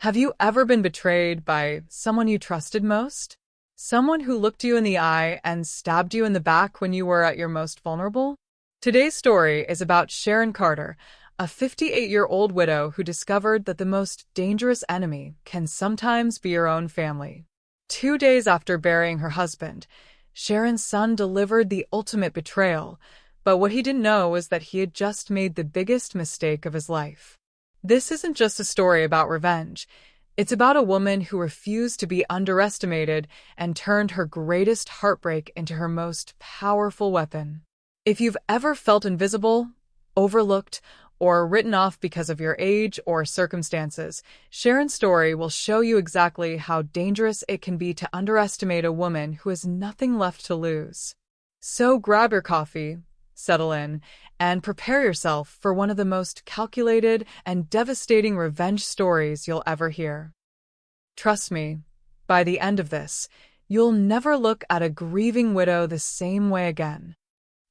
Have you ever been betrayed by someone you trusted most? Someone who looked you in the eye and stabbed you in the back when you were at your most vulnerable? Today's story is about Sharon Carter, a 58-year-old widow who discovered that the most dangerous enemy can sometimes be your own family. 2 days after burying her husband, Sharon's son delivered the ultimate betrayal, but what he didn't know was that he had just made the biggest mistake of his life. This isn't just a story about revenge. It's about a woman who refused to be underestimated and turned her greatest heartbreak into her most powerful weapon. If you've ever felt invisible, overlooked, or written off because of your age or circumstances, Sharon's story will show you exactly how dangerous it can be to underestimate a woman who has nothing left to lose. So grab your coffee, settle in, and prepare yourself for one of the most calculated and devastating revenge stories you'll ever hear. Trust me, by the end of this, you'll never look at a grieving widow the same way again.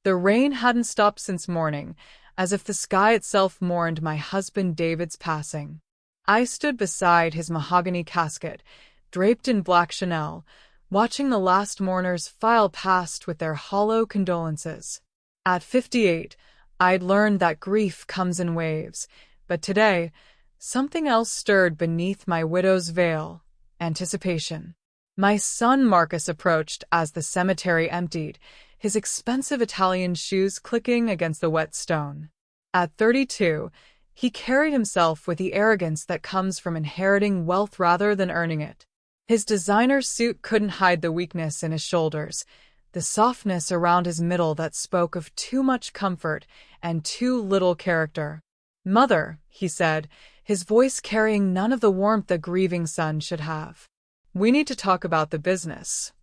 The rain hadn't stopped since morning, as if the sky itself mourned my husband David's passing. I stood beside his mahogany casket, draped in black Chanel, watching the last mourners file past with their hollow condolences. At 58, I'd learned that grief comes in waves, but today, something else stirred beneath my widow's veil: anticipation. My son Marcus approached as the cemetery emptied, his expensive Italian shoes clicking against the wet stone. At 32, he carried himself with the arrogance that comes from inheriting wealth rather than earning it. His designer suit couldn't hide the weakness in his shoulders, the softness around his middle that spoke of too much comfort and too little character. "Mother," he said, his voice carrying none of the warmth a grieving son should have. "We need to talk about the business."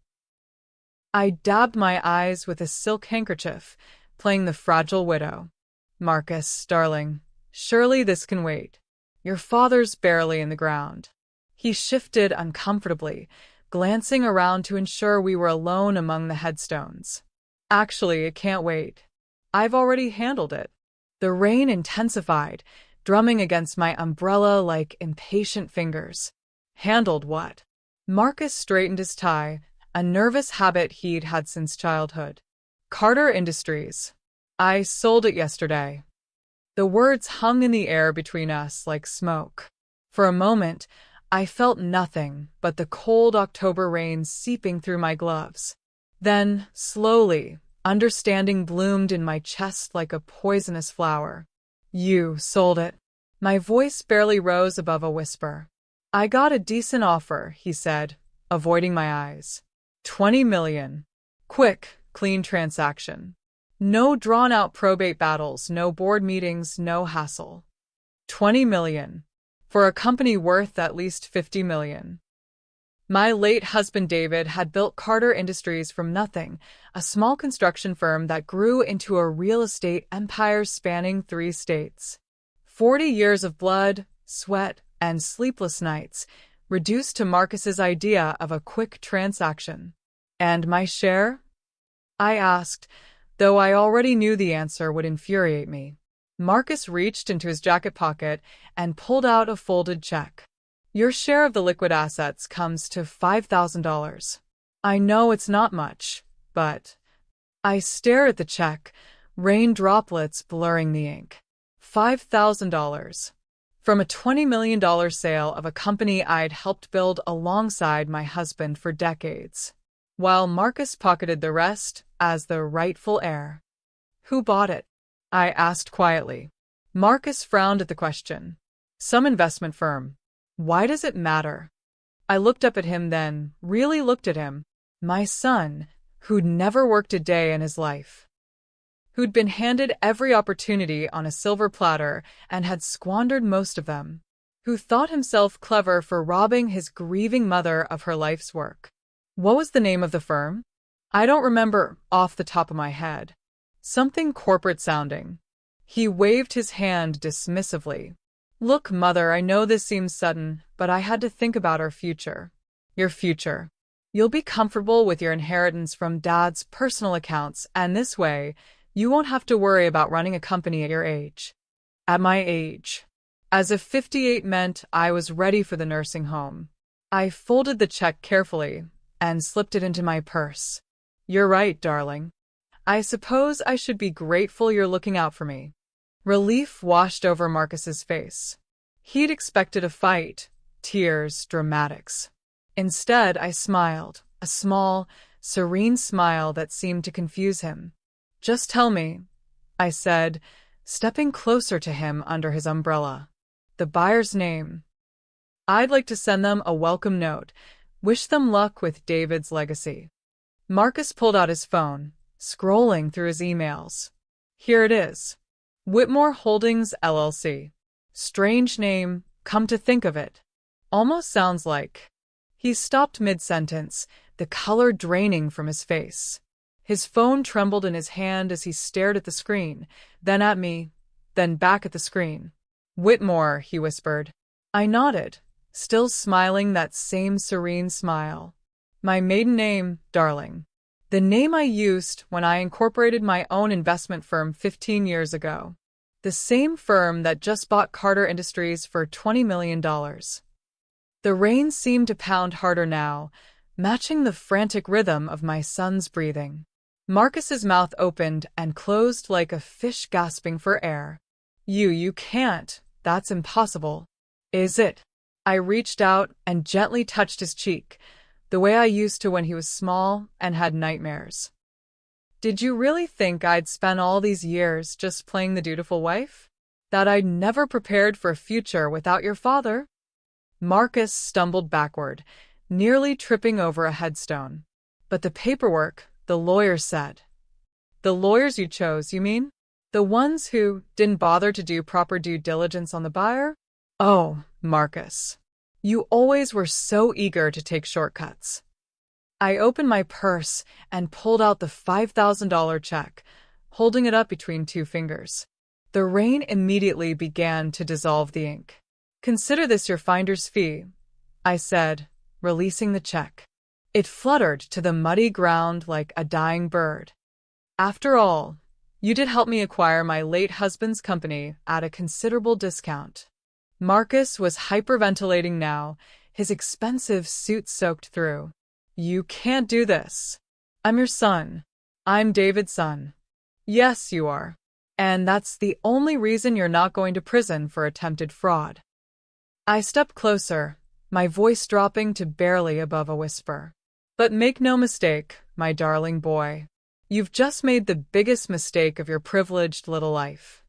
I dabbed my eyes with a silk handkerchief, playing the fragile widow. "Marcus, darling, surely this can wait. Your father's barely in the ground." He shifted uncomfortably, glancing around to ensure we were alone among the headstones. "Actually, it can't wait. I've already handled it." The rain intensified, drumming against my umbrella like impatient fingers. "Handled what?" Marcus straightened his tie, a nervous habit he'd had since childhood. "Carter Industries. I sold it yesterday." The words hung in the air between us like smoke. For a moment, I felt nothing but the cold October rain seeping through my gloves. Then, slowly, understanding bloomed in my chest like a poisonous flower. "You sold it." My voice barely rose above a whisper. "I got a decent offer," he said, avoiding my eyes. 20 million. Quick, clean transaction. No drawn-out probate battles, no board meetings, no hassle. 20 million. For a company worth at least 50 million. My late husband David had built Carter Industries from nothing, a small construction firm that grew into a real estate empire spanning 3 states. 40 years of blood, sweat, and sleepless nights, reduced to Marcus's idea of a quick transaction. "And my share?" I asked, though I already knew the answer would infuriate me. Marcus reached into his jacket pocket and pulled out a folded check. "Your share of the liquid assets comes to $5,000. I know it's not much, but..." I stared at the check, rain droplets blurring the ink. $5,000. From a $20 million sale of a company I'd helped build alongside my husband for decades. While Marcus pocketed the rest as the rightful heir. "Who bought it?" I asked quietly. Marcus frowned at the question. "Some investment firm." "Why does it matter?" I looked up at him then, really looked at him. My son, who'd never worked a day in his life. Who'd been handed every opportunity on a silver platter and had squandered most of them. Who thought himself clever for robbing his grieving mother of her life's work. What was the name of the firm? I don't remember off the top of my head. Something corporate sounding. He waved his hand dismissively. "Look, Mother, I know this seems sudden, but I had to think about our future." "Your future. You'll be comfortable with your inheritance from Dad's personal accounts, and this way, you won't have to worry about running a company at your age." "At my age?" as if 58 meant I was ready for the nursing home. I folded the check carefully and slipped it into my purse. You're right, darling. I suppose I should be grateful you're looking out for me. Relief washed over Marcus's face. He'd expected a fight, tears, dramatics. Instead, I smiled, a small, serene smile that seemed to confuse him. Just tell me, I said, stepping closer to him under his umbrella. The buyer's name. I'd like to send them a welcome note, wish them luck with David's legacy. Marcus pulled out his phone, scrolling through his emails. Here it is. Whitmore Holdings, LLC. Strange name, come to think of it. Almost sounds like. He stopped mid-sentence, the color draining from his face. His phone trembled in his hand as he stared at the screen, then at me, then back at the screen. Whitmore, he whispered. I nodded, still smiling that same serene smile. My maiden name, darling. The name I used when I incorporated my own investment firm 15 years ago. The same firm that just bought Carter Industries for $20 million. The rain seemed to pound harder now, matching the frantic rhythm of my son's breathing. Marcus's mouth opened and closed like a fish gasping for air. You can't. That's impossible. Is it? I reached out and gently touched his cheek, the way I used to when he was small and had nightmares. Did you really think I'd spent all these years just playing the dutiful wife? That I'd never prepared for a future without your father? Marcus stumbled backward, nearly tripping over a headstone. But the paperwork, the lawyer said. The lawyers you chose, you mean? The ones who didn't bother to do proper due diligence on the buyer? Oh, Marcus. You always were so eager to take shortcuts. I opened my purse and pulled out the $5,000 check, holding it up between two fingers. The rain immediately began to dissolve the ink. Consider this your finder's fee, I said, releasing the check. It fluttered to the muddy ground like a dying bird. After all, you did help me acquire my late husband's company at a considerable discount. Marcus was hyperventilating now, his expensive suit soaked through. You can't do this. I'm your son. I'm David's son. Yes, you are. And that's the only reason you're not going to prison for attempted fraud. I stepped closer, my voice dropping to barely above a whisper. But make no mistake, my darling boy. You've just made the biggest mistake of your privileged little life.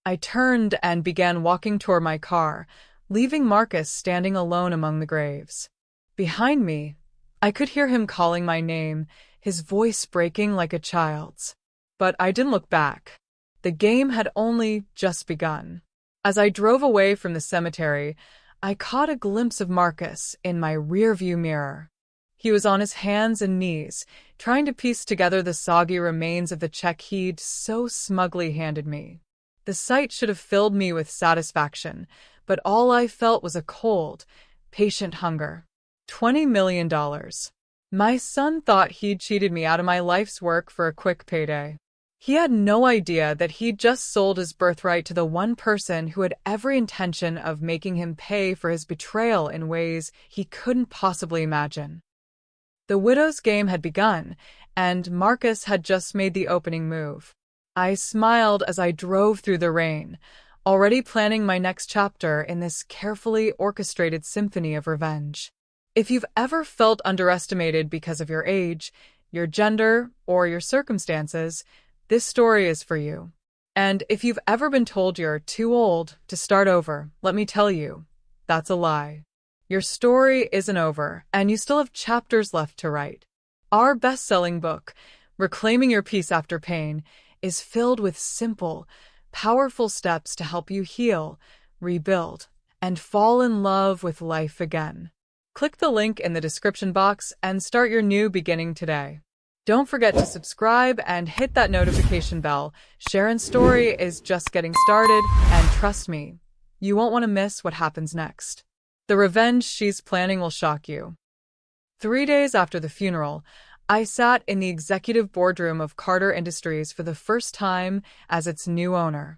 I turned and began walking toward my car, leaving Marcus standing alone among the graves. Behind me, I could hear him calling my name, his voice breaking like a child's. But I didn't look back. The game had only just begun. As I drove away from the cemetery, I caught a glimpse of Marcus in my rearview mirror. He was on his hands and knees, trying to piece together the soggy remains of the check he'd so smugly handed me. The sight should have filled me with satisfaction, but all I felt was a cold, patient hunger. $20 million. My son thought he'd cheated me out of my life's work for a quick payday. He had no idea that he'd just sold his birthright to the one person who had every intention of making him pay for his betrayal in ways he couldn't possibly imagine. The widow's game had begun, and Marcus had just made the opening move. I smiled as I drove through the rain, already planning my next chapter in this carefully orchestrated symphony of revenge. If you've ever felt underestimated because of your age, your gender, or your circumstances, this story is for you. And if you've ever been told you're too old to start over, let me tell you, that's a lie. Your story isn't over, and you still have chapters left to write. Our best-selling book, Reclaiming Your Peace After Pain, is filled with simple, powerful steps to help you heal, rebuild, and fall in love with life again. Click the link in the description box and start your new beginning today. Don't forget to subscribe and hit that notification bell. Sharon's story is just getting started, and trust me, you won't want to miss what happens next. The revenge she's planning will shock you. 3 days after the funeral, I sat in the executive boardroom of Carter Industries for the first time as its new owner.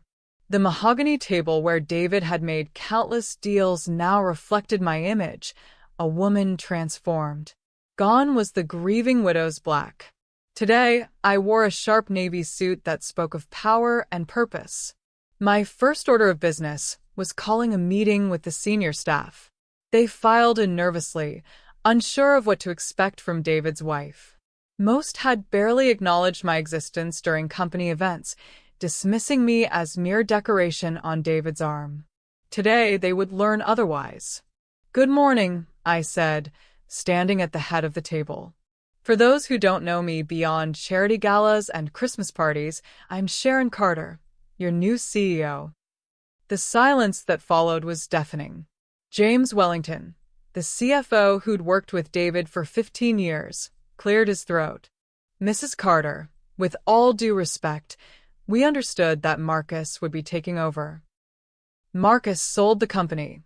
The mahogany table where David had made countless deals now reflected my image, a woman transformed. Gone was the grieving widow's black. Today, I wore a sharp navy suit that spoke of power and purpose. My first order of business was calling a meeting with the senior staff. They filed in nervously, unsure of what to expect from David's wife. Most had barely acknowledged my existence during company events, dismissing me as mere decoration on David's arm. Today, they would learn otherwise. "Good morning," I said, standing at the head of the table. For those who don't know me beyond charity galas and Christmas parties, I'm Sharon Carter, your new CEO. The silence that followed was deafening. James Wellington, the CFO who'd worked with David for 15 years, cleared his throat. "Mrs. Carter, with all due respect, we understood that Marcus would be taking over." "Marcus sold the company,"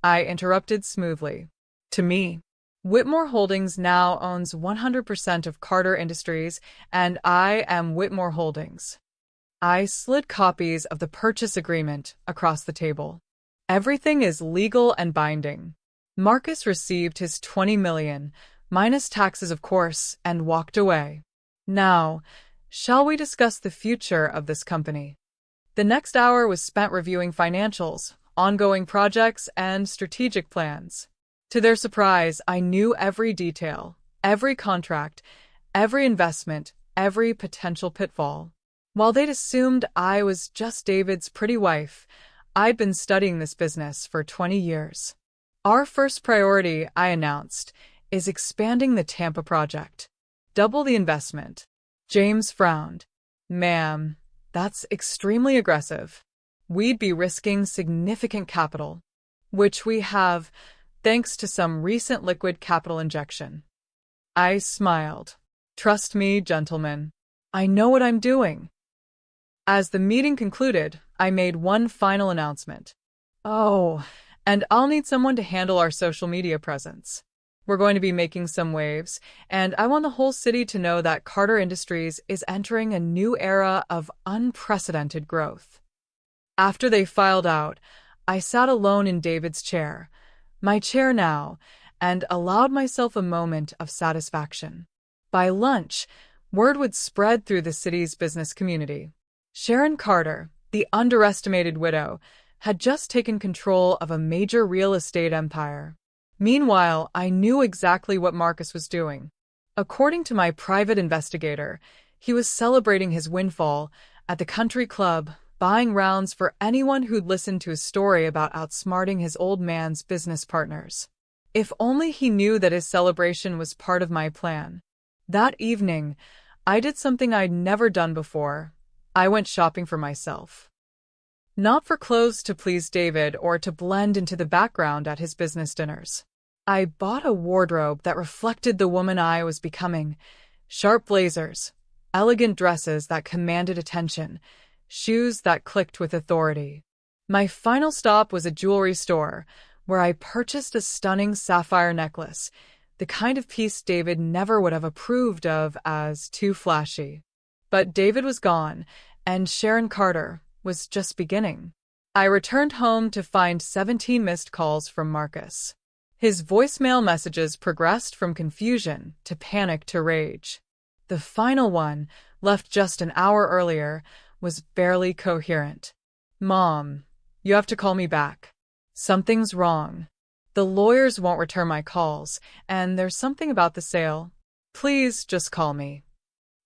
I interrupted smoothly. "To me. Whitmore Holdings now owns 100% of Carter Industries, and I am Whitmore Holdings." I slid copies of the purchase agreement across the table. "Everything is legal and binding." Marcus received his $20 million, minus taxes of course, and walked away. Now, shall we discuss the future of this company? The next hour was spent reviewing financials, ongoing projects, and strategic plans. To their surprise, I knew every detail, every contract, every investment, every potential pitfall. While they'd assumed I was just David's pretty wife, I'd been studying this business for 20 years. "Our first priority," I announced, "is expanding the Tampa project. Double the investment." James frowned. "Ma'am, that's extremely aggressive. We'd be risking significant capital, which we have, thanks to some recent liquid capital injection." I smiled. "Trust me, gentlemen. I know what I'm doing." As the meeting concluded, I made one final announcement. "Oh, and I'll need someone to handle our social media presence. We're going to be making some waves, and I want the whole city to know that Carter Industries is entering a new era of unprecedented growth." After they filed out, I sat alone in David's chair, my chair now, and allowed myself a moment of satisfaction. By lunch, word would spread through the city's business community. Sharon Carter, the underestimated widow, had just taken control of a major real estate empire. Meanwhile, I knew exactly what Marcus was doing. According to my private investigator, he was celebrating his windfall at the country club, buying rounds for anyone who'd listened to his story about outsmarting his old man's business partners. If only he knew that his celebration was part of my plan. That evening, I did something I'd never done before. I went shopping for myself. Not for clothes to please David or to blend into the background at his business dinners. I bought a wardrobe that reflected the woman I was becoming. Sharp blazers, elegant dresses that commanded attention, shoes that clicked with authority. My final stop was a jewelry store, where I purchased a stunning sapphire necklace, the kind of piece David never would have approved of as too flashy. But David was gone, and Sharon Carter was just beginning. I returned home to find 17 missed calls from Marcus. His voicemail messages progressed from confusion to panic to rage. The final one, left just an hour earlier, was barely coherent. "Mom, you have to call me back. Something's wrong. The lawyers won't return my calls, and there's something about the sale. Please just call me."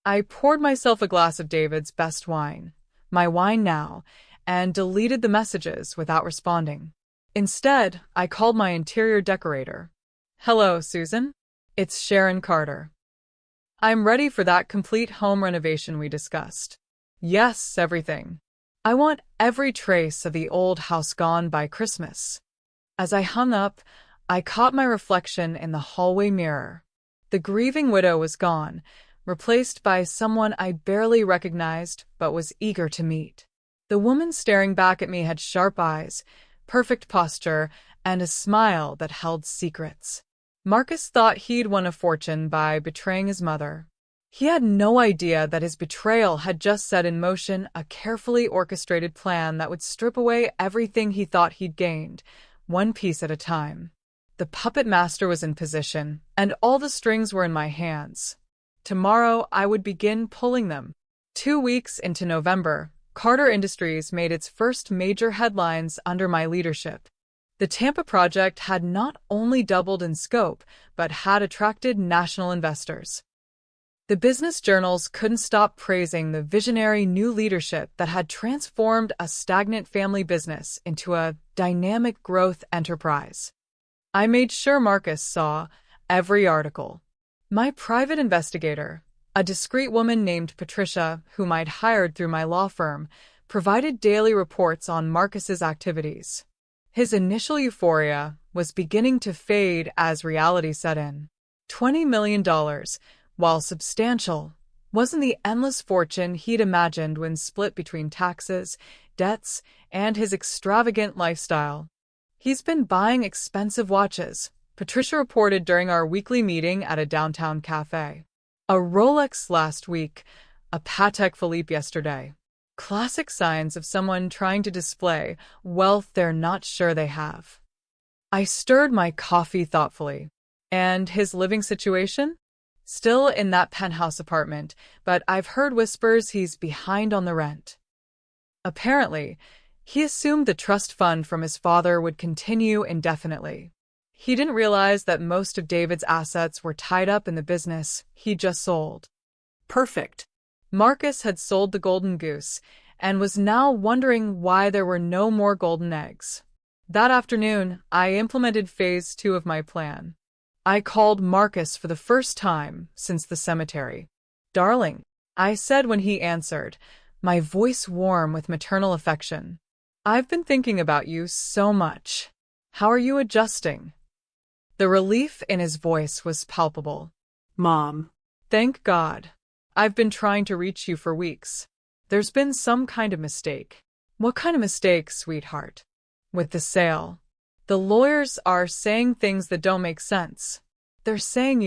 I poured myself a glass of David's best wine, my wine now, and deleted the messages without responding. Instead, I called my interior decorator. "Hello, Susan. It's Sharon Carter. I'm ready for that complete home renovation we discussed. Yes, everything. I want every trace of the old house gone by Christmas." As I hung up, I caught my reflection in the hallway mirror. The grieving widow was gone, replaced by someone I barely recognized but was eager to meet. The woman staring back at me had sharp eyes, perfect posture, and a smile that held secrets. Marcus thought he'd won a fortune by betraying his mother. He had no idea that his betrayal had just set in motion a carefully orchestrated plan that would strip away everything he thought he'd gained, one piece at a time. The puppet master was in position, and all the strings were in my hands. Tomorrow I would begin pulling them. 2 weeks into November, Carter Industries made its first major headlines under my leadership. The Tampa project had not only doubled in scope, but had attracted national investors. The business journals couldn't stop praising the visionary new leadership that had transformed a stagnant family business into a dynamic growth enterprise. I made sure Marcus saw every article. My private investigator, a discreet woman named Patricia, whom I'd hired through my law firm, provided daily reports on Marcus's activities. His initial euphoria was beginning to fade as reality set in. $20 million, while substantial, wasn't the endless fortune he'd imagined when split between taxes, debts, and his extravagant lifestyle. He's been buying expensive watches, Patricia reported during our weekly meeting at a downtown cafe. A Rolex last week, a Patek Philippe yesterday. Classic signs of someone trying to display wealth they're not sure they have. I stirred my coffee thoughtfully. And his living situation? Still in that penthouse apartment, but I've heard whispers he's behind on the rent. Apparently, he assumed the trust fund from his father would continue indefinitely. He didn't realize that most of David's assets were tied up in the business he just sold. Perfect. Marcus had sold the Golden Goose and was now wondering why there were no more golden eggs. That afternoon, I implemented phase 2 of my plan. I called Marcus for the first time since the cemetery. "Darling," I said when he answered, my voice warm with maternal affection. "I've been thinking about you so much. How are you adjusting?" The relief in his voice was palpable. Mom. "Thank God. I've been trying to reach you for weeks. There's been some kind of mistake." "What kind of mistake, sweetheart?" "With the sale. The lawyers are saying things that don't make sense. They're saying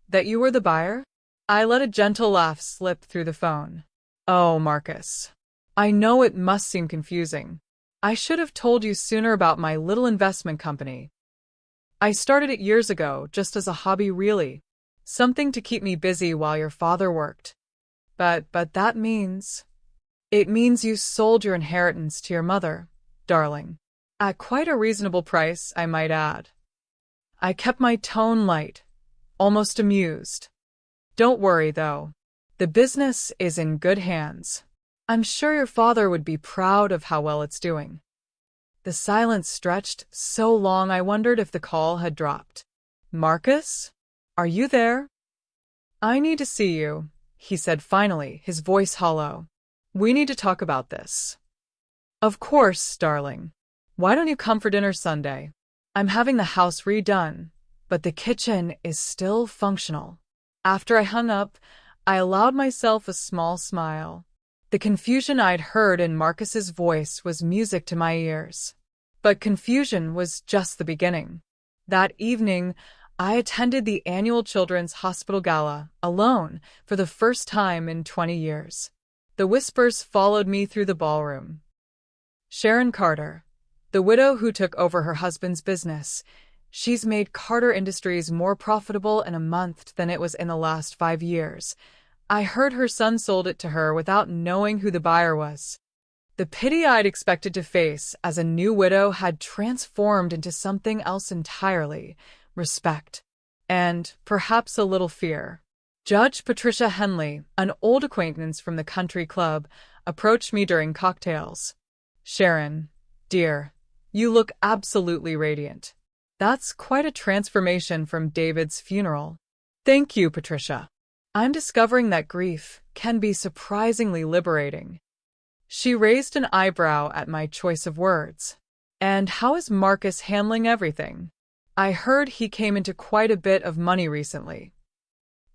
that you were the buyer?" I let a gentle laugh slip through the phone. "Oh, Marcus. I know it must seem confusing. I should have told you sooner about my little investment company. I started it years ago, just as a hobby really. Something to keep me busy while your father worked. But that means... It means you sold your inheritance to your mother, darling. At quite a reasonable price, I might add." I kept my tone light, almost amused. "Don't worry, though. The business is in good hands. I'm sure your father would be proud of how well it's doing." The silence stretched so long I wondered if the call had dropped. "Marcus? Are you there?" "I need to see you," he said finally, his voice hollow. "We need to talk about this." "Of course, darling. Why don't you come for dinner Sunday? I'm having the house redone, but the kitchen is still functional." After I hung up, I allowed myself a small smile. The confusion I'd heard in Marcus's voice was music to my ears. But confusion was just the beginning. That evening, I attended the annual Children's Hospital Gala, alone, for the first time in 20 years. The whispers followed me through the ballroom. Sharon Carter, the widow who took over her husband's business. She's made Carter Industries more profitable in a month than it was in the last 5 years. I heard her son sold it to her without knowing who the buyer was. The pity I'd expected to face as a new widow had transformed into something else entirely: respect. And perhaps a little fear. Judge Patricia Henley, an old acquaintance from the country club, approached me during cocktails. "Sharon, dear, you look absolutely radiant. That's quite a transformation from David's funeral." "Thank you, Patricia. I'm discovering that grief can be surprisingly liberating." She raised an eyebrow at my choice of words. "And how is Marcus handling everything? I heard he came into quite a bit of money recently."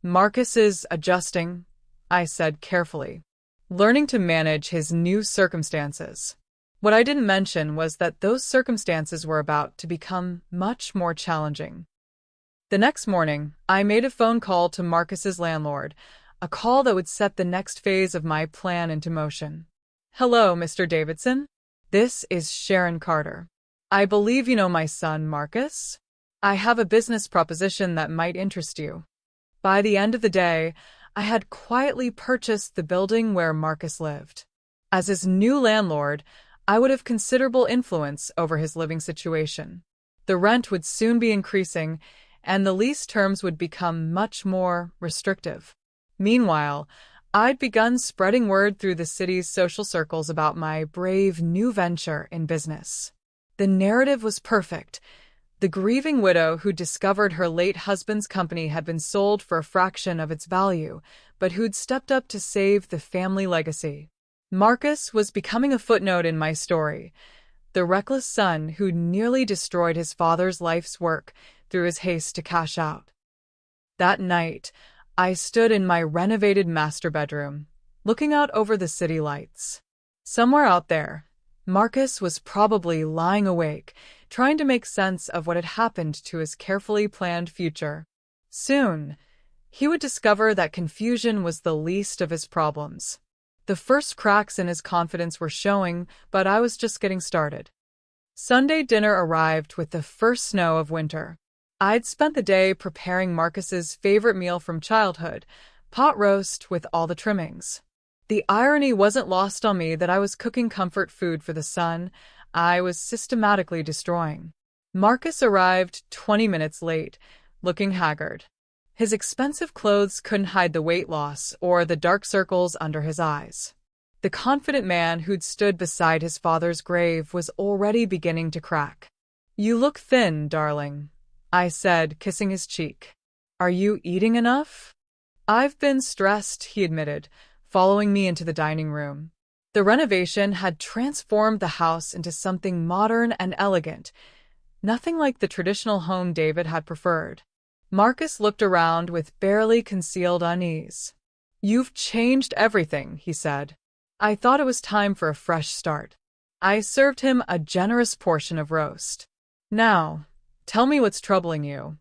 "Marcus is adjusting," I said carefully, "learning to manage his new circumstances." What I didn't mention was that those circumstances were about to become much more challenging. The next morning, I made a phone call to Marcus's landlord, a call that would set the next phase of my plan into motion. Hello, Mr. Davidson. This is Sharon Carter. I believe you know my son, Marcus. I have a business proposition that might interest you. By the end of the day, I had quietly purchased the building where Marcus lived. As his new landlord, I would have considerable influence over his living situation. The rent would soon be increasing, and the lease terms would become much more restrictive. Meanwhile, I'd begun spreading word through the city's social circles about my brave new venture in business. The narrative was perfect. The grieving widow who discovered her late husband's company had been sold for a fraction of its value, but who'd stepped up to save the family legacy. Marcus was becoming a footnote in my story, the reckless son who nearly destroyed his father's life's work through his haste to cash out. That night, I stood in my renovated master bedroom, looking out over the city lights. Somewhere out there, Marcus was probably lying awake, trying to make sense of what had happened to his carefully planned future. Soon, he would discover that confusion was the least of his problems. The first cracks in his confidence were showing, but I was just getting started. Sunday dinner arrived with the first snow of winter. I'd spent the day preparing Marcus's favorite meal from childhood, pot roast with all the trimmings. The irony wasn't lost on me that I was cooking comfort food for the son I was systematically destroying. Marcus arrived 20 minutes late, looking haggard. His expensive clothes couldn't hide the weight loss or the dark circles under his eyes. The confident man who'd stood beside his father's grave was already beginning to crack. "You look thin, darling," I said, kissing his cheek. "Are you eating enough?" "I've been stressed," he admitted, following me into the dining room. The renovation had transformed the house into something modern and elegant, nothing like the traditional home David had preferred. Marcus looked around with barely concealed unease. "You've changed everything," he said. I thought it was time for a fresh start. I served him a generous portion of roast. "Now, tell me what's troubling you."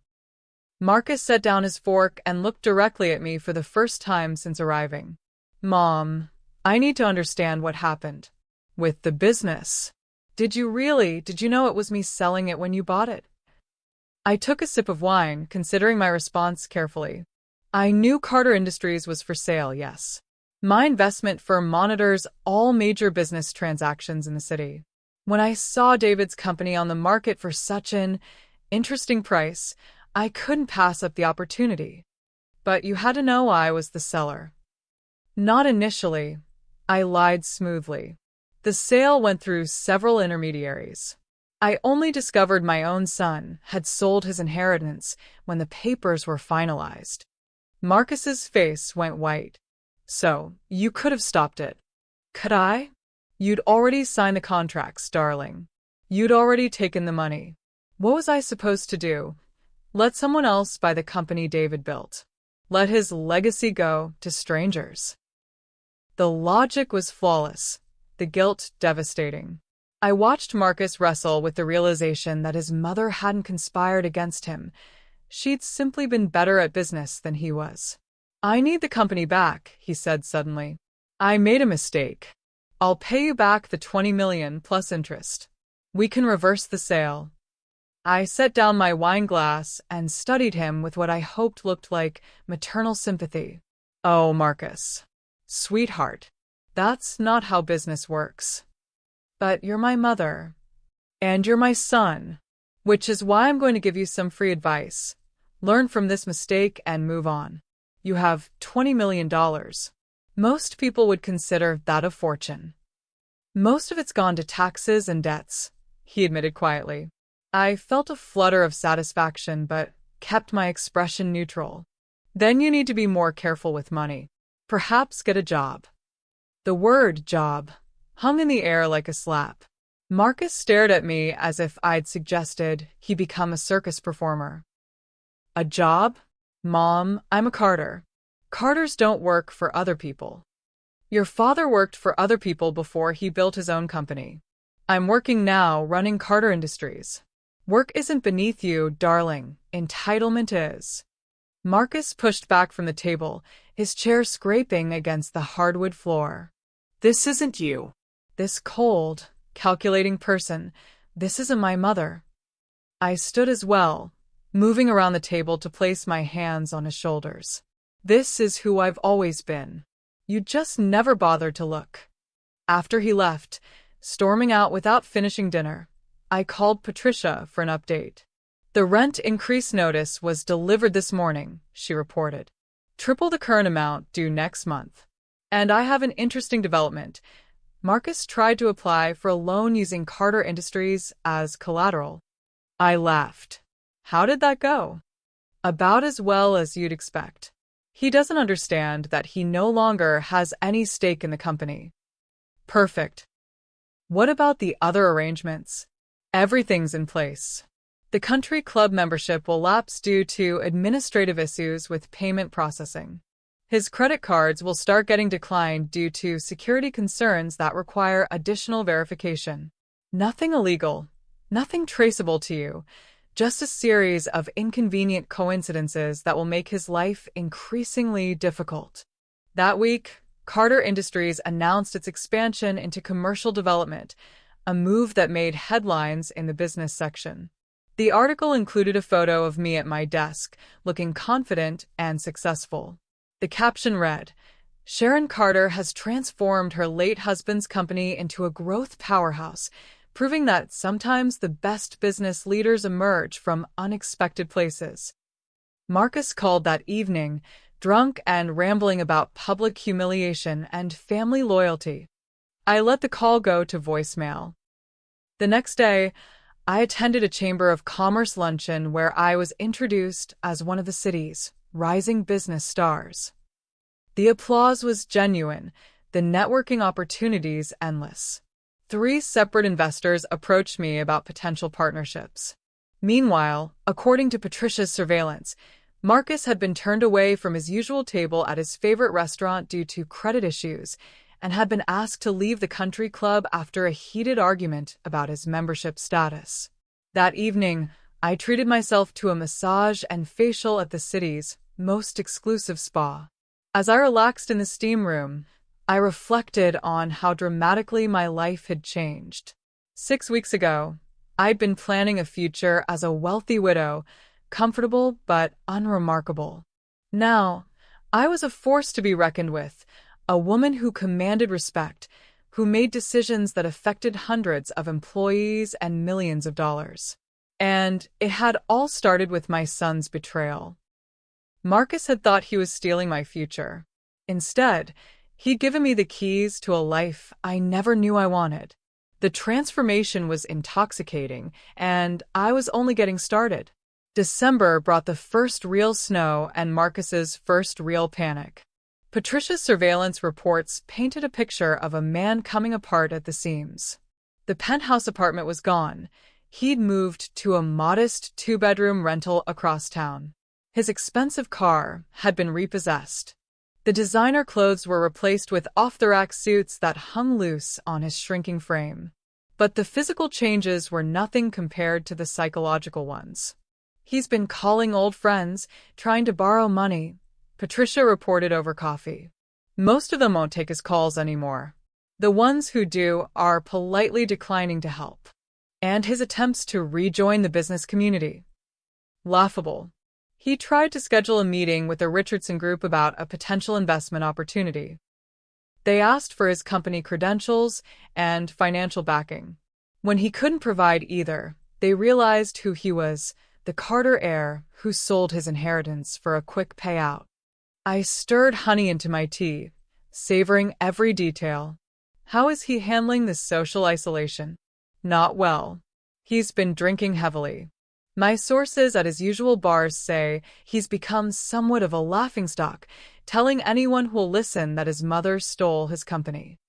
Marcus set down his fork and looked directly at me for the first time since arriving. "Mom, I need to understand what happened with the business. Did you know it was me selling it when you bought it?" I took a sip of wine, considering my response carefully. I knew Carter Industries was for sale, yes. My investment firm monitors all major business transactions in the city. When I saw David's company on the market for such an interesting price, I couldn't pass up the opportunity. "But you had to know I was the seller." "Not initially," I lied smoothly. "The sale went through several intermediaries. I only discovered my own son had sold his inheritance when the papers were finalized." Marcus's face went white. "So, you could have stopped it." "Could I?" "You'd already signed the contracts, darling. You'd already taken the money. What was I supposed to do? Let someone else buy the company David built? Let his legacy go to strangers?" The logic was flawless, the guilt devastating. I watched Marcus wrestle with the realization that his mother hadn't conspired against him. She'd simply been better at business than he was. "I need the company back," he said suddenly. "I made a mistake. I'll pay you back the $20 million plus interest. We can reverse the sale." I set down my wine glass and studied him with what I hoped looked like maternal sympathy. "Oh, Marcus. Sweetheart. That's not how business works. But you're my mother. And you're my son. Which is why I'm going to give you some free advice. Learn from this mistake and move on. You have $20 million. Most people would consider that a fortune. Most of it's gone to taxes and debts," he admitted quietly. I felt a flutter of satisfaction, but kept my expression neutral. "Then you need to be more careful with money. Perhaps get a job." The word job hung in the air like a slap. Marcus stared at me as if I'd suggested he become a circus performer. "A job? Mom, I'm a Carter. Carters don't work for other people. Your father worked for other people before he built his own company. I'm working now, running Carter Industries. Work isn't beneath you, darling. Entitlement is." Marcus pushed back from the table, his chair scraping against the hardwood floor. This isn't you. This cold, calculating person, this isn't my mother. I stood as well, moving around the table to place my hands on his shoulders. This is who I've always been. You just never bothered to look. After he left, storming out without finishing dinner, I called Patricia for an update. The rent increase notice was delivered this morning, she reported. Triple the current amount due next month. And I have an interesting development. Marcus tried to apply for a loan using Carter Industries as collateral. I laughed. How did that go? About as well as you'd expect. He doesn't understand that he no longer has any stake in the company. Perfect. What about the other arrangements? Everything's in place. The country club membership will lapse due to administrative issues with payment processing. His credit cards will start getting declined due to security concerns that require additional verification. Nothing illegal, nothing traceable to you, just a series of inconvenient coincidences that will make his life increasingly difficult. That week, Carter Industries announced its expansion into commercial development, a move that made headlines in the business section. The article included a photo of me at my desk, looking confident and successful. The caption read, "Sharon Carter has transformed her late husband's company into a growth powerhouse, proving that sometimes the best business leaders emerge from unexpected places." Marcus called that evening, drunk and rambling about public humiliation and family loyalty. I let the call go to voicemail. The next day, I attended a Chamber of Commerce luncheon where I was introduced as one of the city's rising business stars. The applause was genuine, the networking opportunities endless. 3 separate investors approached me about potential partnerships. Meanwhile, according to Patricia's surveillance, Marcus had been turned away from his usual table at his favorite restaurant due to credit issues and had been asked to leave the country club after a heated argument about his membership status. That evening, I treated myself to a massage and facial at the city's most exclusive spa. As I relaxed in the steam room, I reflected on how dramatically my life had changed. 6 weeks ago, I'd been planning a future as a wealthy widow, comfortable but unremarkable. Now, I was a force to be reckoned with, a woman who commanded respect, who made decisions that affected hundreds of employees and millions of dollars. And it had all started with my son's betrayal. Marcus had thought he was stealing my future. Instead, he'd given me the keys to a life I never knew I wanted. The transformation was intoxicating, and I was only getting started. December brought the first real snow and Marcus's first real panic. Patricia's surveillance reports painted a picture of a man coming apart at the seams. The penthouse apartment was gone. He'd moved to a modest 2-bedroom rental across town. His expensive car had been repossessed. The designer clothes were replaced with off-the-rack suits that hung loose on his shrinking frame. But the physical changes were nothing compared to the psychological ones. He's been calling old friends, trying to borrow money, Patricia reported over coffee. Most of them won't take his calls anymore. The ones who do are politely declining to help. And his attempts to rejoin the business community. Laughable. He tried to schedule a meeting with the Richardson Group about a potential investment opportunity. They asked for his company credentials and financial backing. When he couldn't provide either, they realized who he was, the Carter heir who sold his inheritance for a quick payout. I stirred honey into my tea, savoring every detail. How is he handling this social isolation? Not well. He's been drinking heavily. My sources at his usual bars say he's become somewhat of a laughingstock, telling anyone who'll listen that his mother stole his company.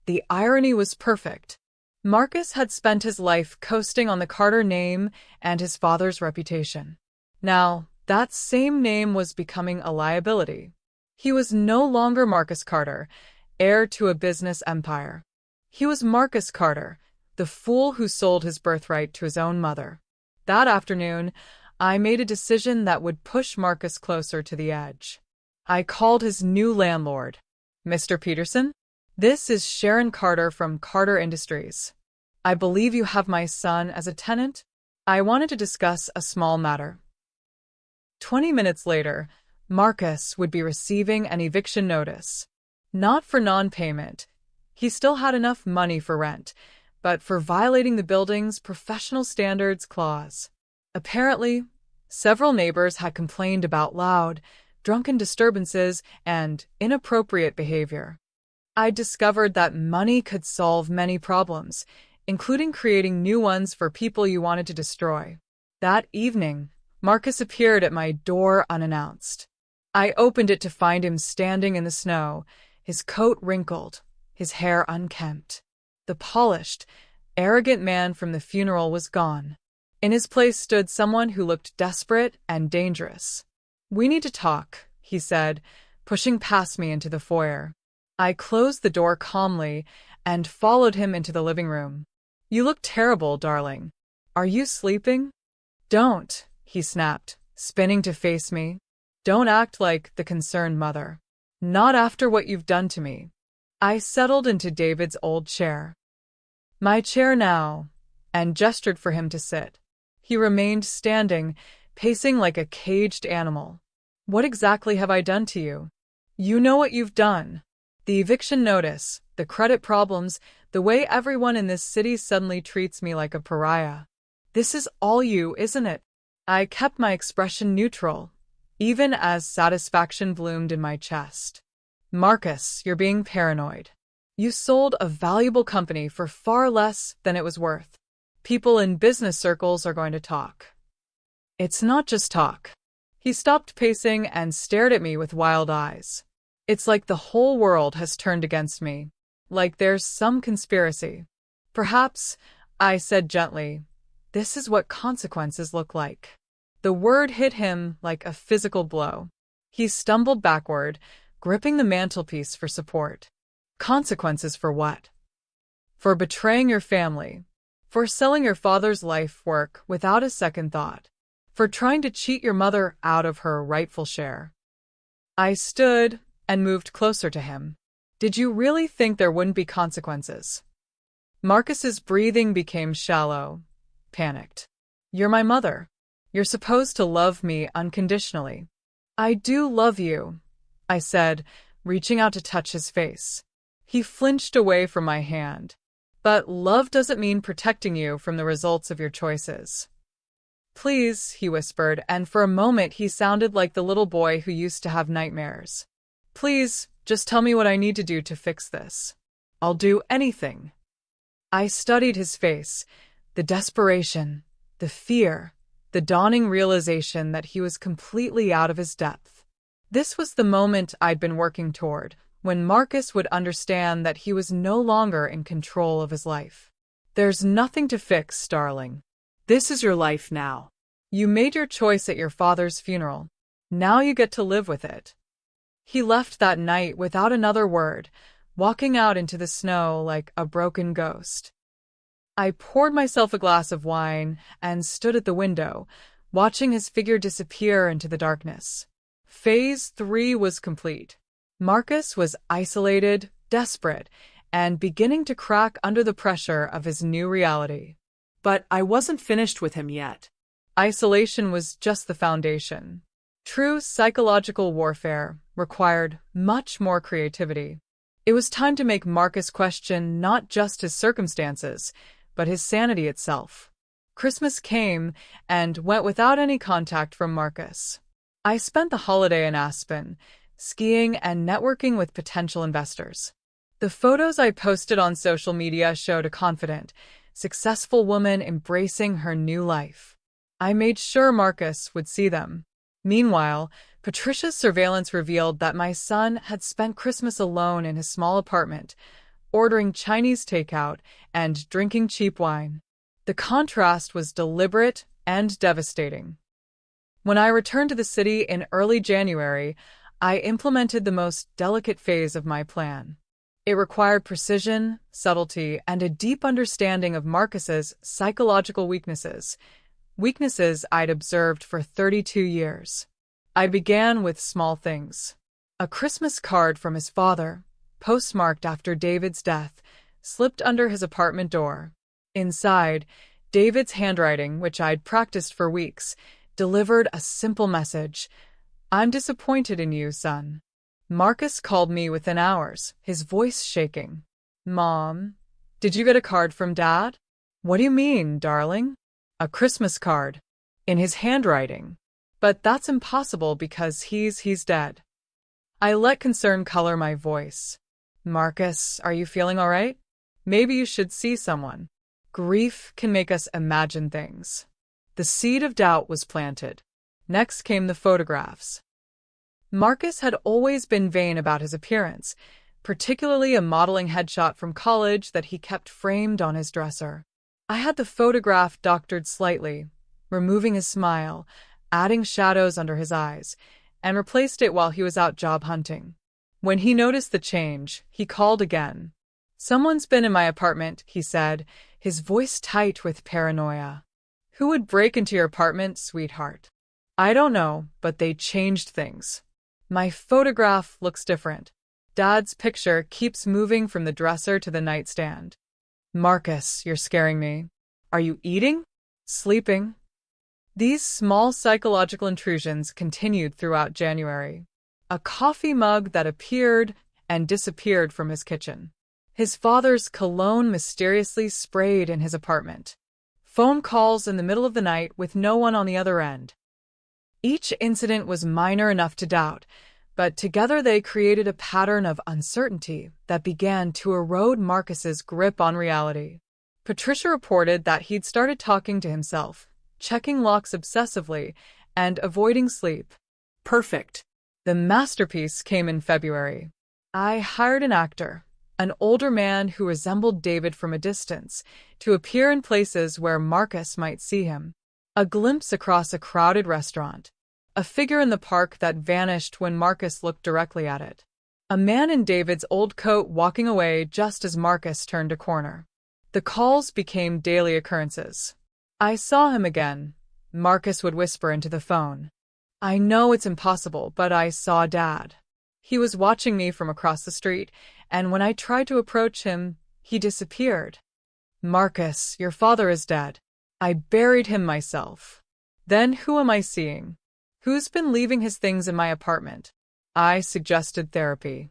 The irony was perfect. Marcus had spent his life coasting on the Carter name and his father's reputation. Now, that same name was becoming a liability. He was no longer Marcus Carter, heir to a business empire. He was Marcus Carter, the fool who sold his birthright to his own mother. That afternoon, I made a decision that would push Marcus closer to the edge. I called his new landlord. Mr. Peterson? This is Sharon Carter from Carter Industries. I believe you have my son as a tenant. I wanted to discuss a small matter. 20 minutes later, Marcus would be receiving an eviction notice. Not for non-payment. He still had enough money for rent, but for violating the building's professional standards clause. Apparently, several neighbors had complained about loud, drunken disturbances and inappropriate behavior. I discovered that money could solve many problems, including creating new ones for people you wanted to destroy. That evening, Marcus appeared at my door unannounced. I opened it to find him standing in the snow, his coat wrinkled, his hair unkempt. The polished, arrogant man from the funeral was gone. In his place stood someone who looked desperate and dangerous. "We need to talk," he said, pushing past me into the foyer. I closed the door calmly and followed him into the living room. "You look terrible, darling. Are you sleeping?" "Don't," he snapped, spinning to face me. "Don't act like the concerned mother. Not after what you've done to me." I settled into David's old chair. "My chair now," and gestured for him to sit. He remained standing, pacing like a caged animal. "What exactly have I done to you?" "You know what you've done. The eviction notice, the credit problems, the way everyone in this city suddenly treats me like a pariah. This is all you, isn't it?" I kept my expression neutral, even as satisfaction bloomed in my chest. "Marcus, you're being paranoid. You sold a valuable company for far less than it was worth. People in business circles are going to talk." "It's not just talk." He stopped pacing and stared at me with wild eyes. "It's like the whole world has turned against me. Like there's some conspiracy." "Perhaps," I said gently, "this is what consequences look like." The word hit him like a physical blow. He stumbled backward, gripping the mantelpiece for support. "Consequences for what?" "For betraying your family. For selling your father's life work without a second thought. For trying to cheat your mother out of her rightful share." I stood and moved closer to him. "Did you really think there wouldn't be consequences?" Marcus's breathing became shallow, panicked. "You're my mother. You're supposed to love me unconditionally." "I do love you," I said, reaching out to touch his face. He flinched away from my hand. "But love doesn't mean protecting you from the results of your choices." "Please," he whispered, and for a moment he sounded like the little boy who used to have nightmares. "Please, just tell me what I need to do to fix this. I'll do anything." I studied his face, the desperation, the fear, the dawning realization that he was completely out of his depth. This was the moment I'd been working toward, when Marcus would understand that he was no longer in control of his life. "There's nothing to fix, darling. This is your life now. You made your choice at your father's funeral. Now you get to live with it." He left that night without another word, walking out into the snow like a broken ghost. I poured myself a glass of wine and stood at the window, watching his figure disappear into the darkness. Phase 3 was complete. Marcus was isolated, desperate, and beginning to crack under the pressure of his new reality. But I wasn't finished with him yet. Isolation was just the foundation. True psychological warfare required much more creativity. It was time to make Marcus question not just his circumstances, but his sanity itself. Christmas came and went without any contact from Marcus. I spent the holiday in Aspen, skiing and networking with potential investors. The photos I posted on social media showed a confident, successful woman embracing her new life. I made sure Marcus would see them. Meanwhile, Patricia's surveillance revealed that my son had spent Christmas alone in his small apartment, ordering Chinese takeout and drinking cheap wine. The contrast was deliberate and devastating. When I returned to the city in early January, I implemented the most delicate phase of my plan. It required precision, subtlety, and a deep understanding of Marcus's psychological weaknesses I'd observed for 32 years. I began with small things. A Christmas card from his father, postmarked after David's death, slipped under his apartment door. Inside, David's handwriting, which I'd practiced for weeks, delivered a simple message. "I'm disappointed in you, son." Marcus called me within hours, his voice shaking. "Mom, did you get a card from Dad?" "What do you mean, darling?" "A Christmas card. In his handwriting. But that's impossible because he's dead." I let concern color my voice. "Marcus, are you feeling all right? Maybe you should see someone. Grief can make us imagine things." The seed of doubt was planted. Next came the photographs. Marcus had always been vain about his appearance, particularly a modeling headshot from college that he kept framed on his dresser. I had the photograph doctored slightly, removing his smile, adding shadows under his eyes, and replaced it while he was out job hunting. When he noticed the change, he called again. "Someone's been in my apartment," he said, his voice tight with paranoia. "Who would break into your apartment, sweetheart?" "I don't know, but they changed things. My photograph looks different. Dad's picture keeps moving from the dresser to the nightstand." "Marcus, you're scaring me. Are you eating? Sleeping?" These small psychological intrusions continued throughout January. A coffee mug that appeared and disappeared from his kitchen. His father's cologne mysteriously sprayed in his apartment. Phone calls in the middle of the night with no one on the other end. Each incident was minor enough to doubt, but together they created a pattern of uncertainty that began to erode Marcus's grip on reality. Patricia reported that he'd started talking to himself, checking locks obsessively, and avoiding sleep. Perfect. The masterpiece came in February. I hired an actor, an older man who resembled David from a distance, to appear in places where Marcus might see him. A glimpse across a crowded restaurant. A figure in the park that vanished when Marcus looked directly at it. A man in David's old coat walking away just as Marcus turned a corner. The calls became daily occurrences. "I saw him again," Marcus would whisper into the phone. "I know it's impossible, but I saw Dad. He was watching me from across the street, and when I tried to approach him, he disappeared." "Marcus, your father is dead. I buried him myself." "Then who am I seeing? Who's been leaving his things in my apartment?" I suggested therapy.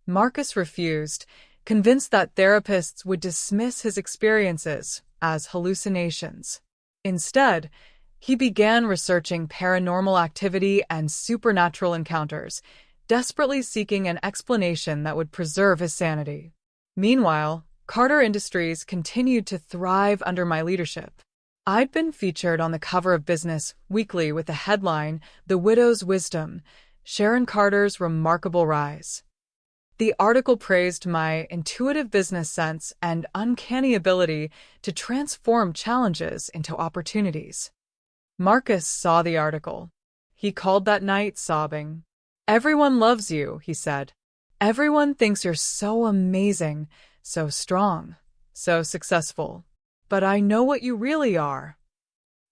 Marcus refused, convinced that therapists would dismiss his experiences as hallucinations. Instead, he began researching paranormal activity and supernatural encounters, desperately seeking an explanation that would preserve his sanity. Meanwhile, Carter Industries continued to thrive under my leadership. I'd been featured on the cover of Business Weekly with the headline, "The Widow's Wisdom: Sharon Carter's Remarkable Rise." The article praised my intuitive business sense and uncanny ability to transform challenges into opportunities. Marcus saw the article. He called that night sobbing. "Everyone loves you," he said. "Everyone thinks you're so amazing, so strong, so successful. But I know what you really are."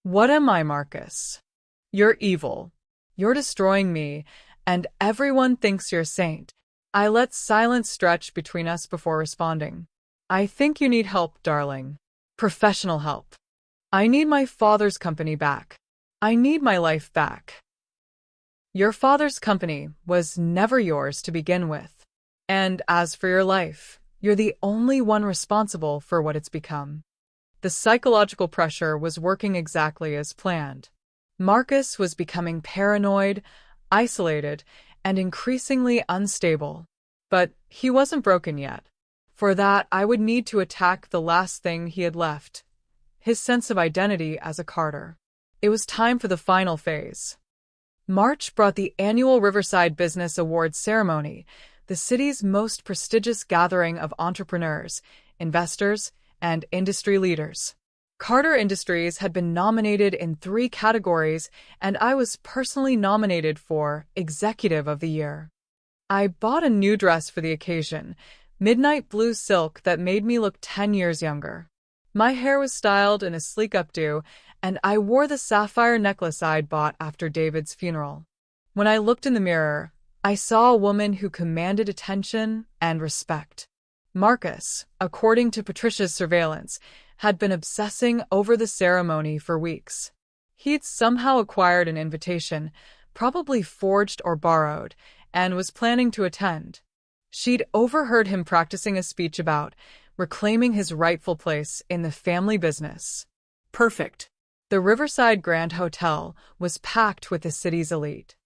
"What am I, Marcus?" "You're evil. You're destroying me, and everyone thinks you're a saint." I let silence stretch between us before responding. "I think you need help, darling. Professional help. I need my father's company back. I need my life back." "Your father's company was never yours to begin with. And as for your life, you're the only one responsible for what it's become." The psychological pressure was working exactly as planned. Marcus was becoming paranoid, isolated, and increasingly unstable. But he wasn't broken yet. For that, I would need to attack the last thing he had left, his sense of identity as a Carter. It was time for the final phase. March brought the annual Riverside Business Awards ceremony, the city's most prestigious gathering of entrepreneurs, investors, and industry leaders. Carter Industries had been nominated in 3 categories, and I was personally nominated for Executive of the Year. I bought a new dress for the occasion, midnight blue silk that made me look 10 years younger. My hair was styled in a sleek updo, and I wore the sapphire necklace I'd bought after David's funeral. When I looked in the mirror, I saw a woman who commanded attention and respect. Marcus, according to Patricia's surveillance, had been obsessing over the ceremony for weeks. He'd somehow acquired an invitation, probably forged or borrowed, and was planning to attend. She'd overheard him practicing a speech about reclaiming his rightful place in the family business. Perfect. The Riverside Grand Hotel was packed with the city's elite.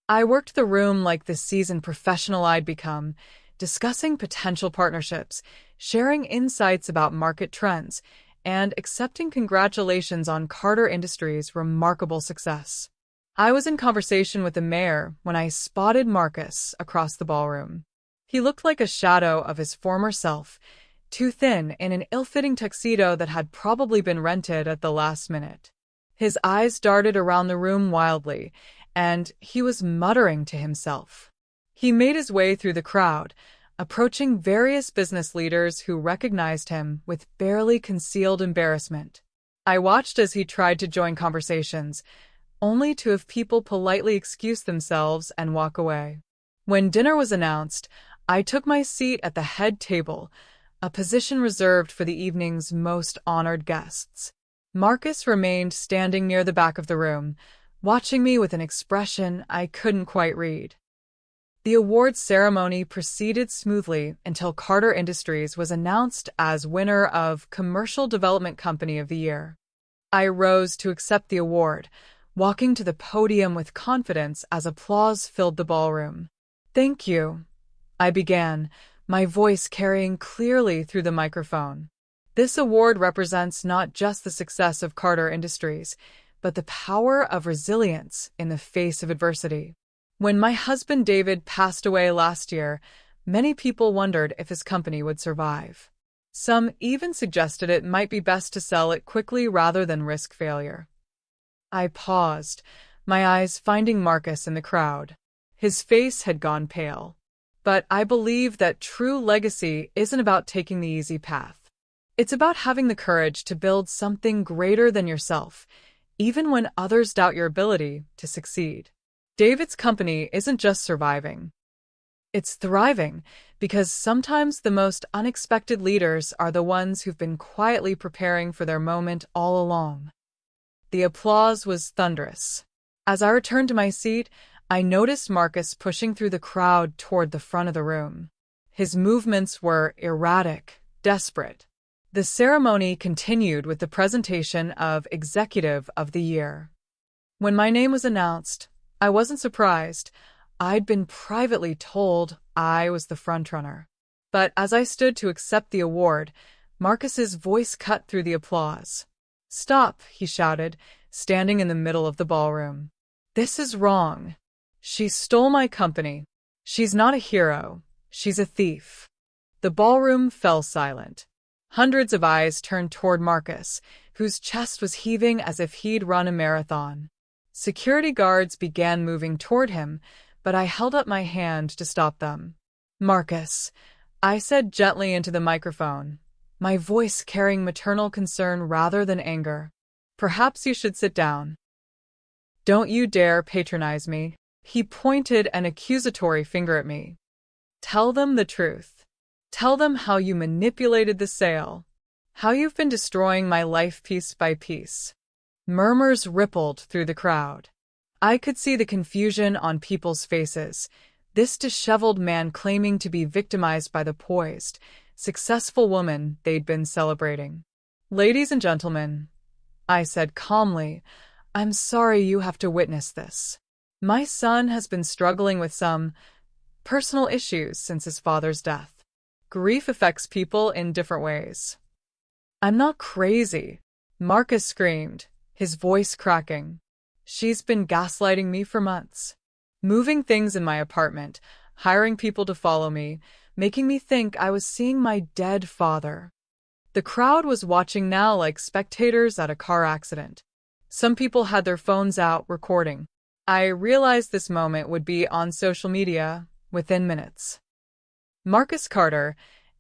I worked the room like the seasoned professional I'd become, discussing potential partnerships, sharing insights about market trends, and accepting congratulations on Carter Industries' remarkable success. I was in conversation with the mayor when I spotted Marcus across the ballroom. He looked like a shadow of his former self, too thin in an ill-fitting tuxedo that had probably been rented at the last minute. His eyes darted around the room wildly, and he was muttering to himself. He made his way through the crowd, approaching various business leaders who recognized him with barely concealed embarrassment. I watched as he tried to join conversations, only to have people politely excuse themselves and walk away. When dinner was announced, I took my seat at the head table, a position reserved for the evening's most honored guests. Marcus remained standing near the back of the room, watching me with an expression I couldn't quite read. The awards ceremony proceeded smoothly until Carter Industries was announced as winner of Commercial Development Company of the Year. I rose to accept the award, walking to the podium with confidence as applause filled the ballroom. "Thank you," I began, my voice carrying clearly through the microphone. "This award represents not just the success of Carter Industries, but the power of resilience in the face of adversity. When my husband David passed away last year, many people wondered if his company would survive. Some even suggested it might be best to sell it quickly rather than risk failure." I paused, my eyes finding Marcus in the crowd. His face had gone pale. But I believe that true legacy isn't about taking the easy path. It's about having the courage to build something greater than yourself, even when others doubt your ability to succeed. David's company isn't just surviving. It's thriving, because sometimes the most unexpected leaders are the ones who've been quietly preparing for their moment all along. The applause was thunderous. As I returned to my seat, I noticed Marcus pushing through the crowd toward the front of the room. His movements were erratic, desperate. The ceremony continued with the presentation of Executive of the Year. When my name was announced, I wasn't surprised. I'd been privately told I was the frontrunner. But as I stood to accept the award, Marcus's voice cut through the applause. "Stop," he shouted, standing in the middle of the ballroom. "This is wrong. She stole my company. She's not a hero. She's a thief." The ballroom fell silent. Hundreds of eyes turned toward Marcus, whose chest was heaving as if he'd run a marathon. Security guards began moving toward him, but I held up my hand to stop them. "Marcus," I said gently into the microphone, my voice carrying maternal concern rather than anger. "Perhaps you should sit down. Don't you dare patronize me." He pointed an accusatory finger at me. "Tell them the truth. Tell them how you manipulated the sale, how you've been destroying my life piece by piece." Murmurs rippled through the crowd. I could see the confusion on people's faces, this disheveled man claiming to be victimized by the poised, successful woman they'd been celebrating. "Ladies and gentlemen," I said calmly, "I'm sorry you have to witness this. My son has been struggling with some personal issues since his father's death. Grief affects people in different ways." "I'm not crazy," Marcus screamed, his voice cracking. "She's been gaslighting me for months, moving things in my apartment, hiring people to follow me, making me think I was seeing my dead father." The crowd was watching now like spectators at a car accident. Some people had their phones out recording. I realized this moment would be on social media within minutes. Marcus Carter,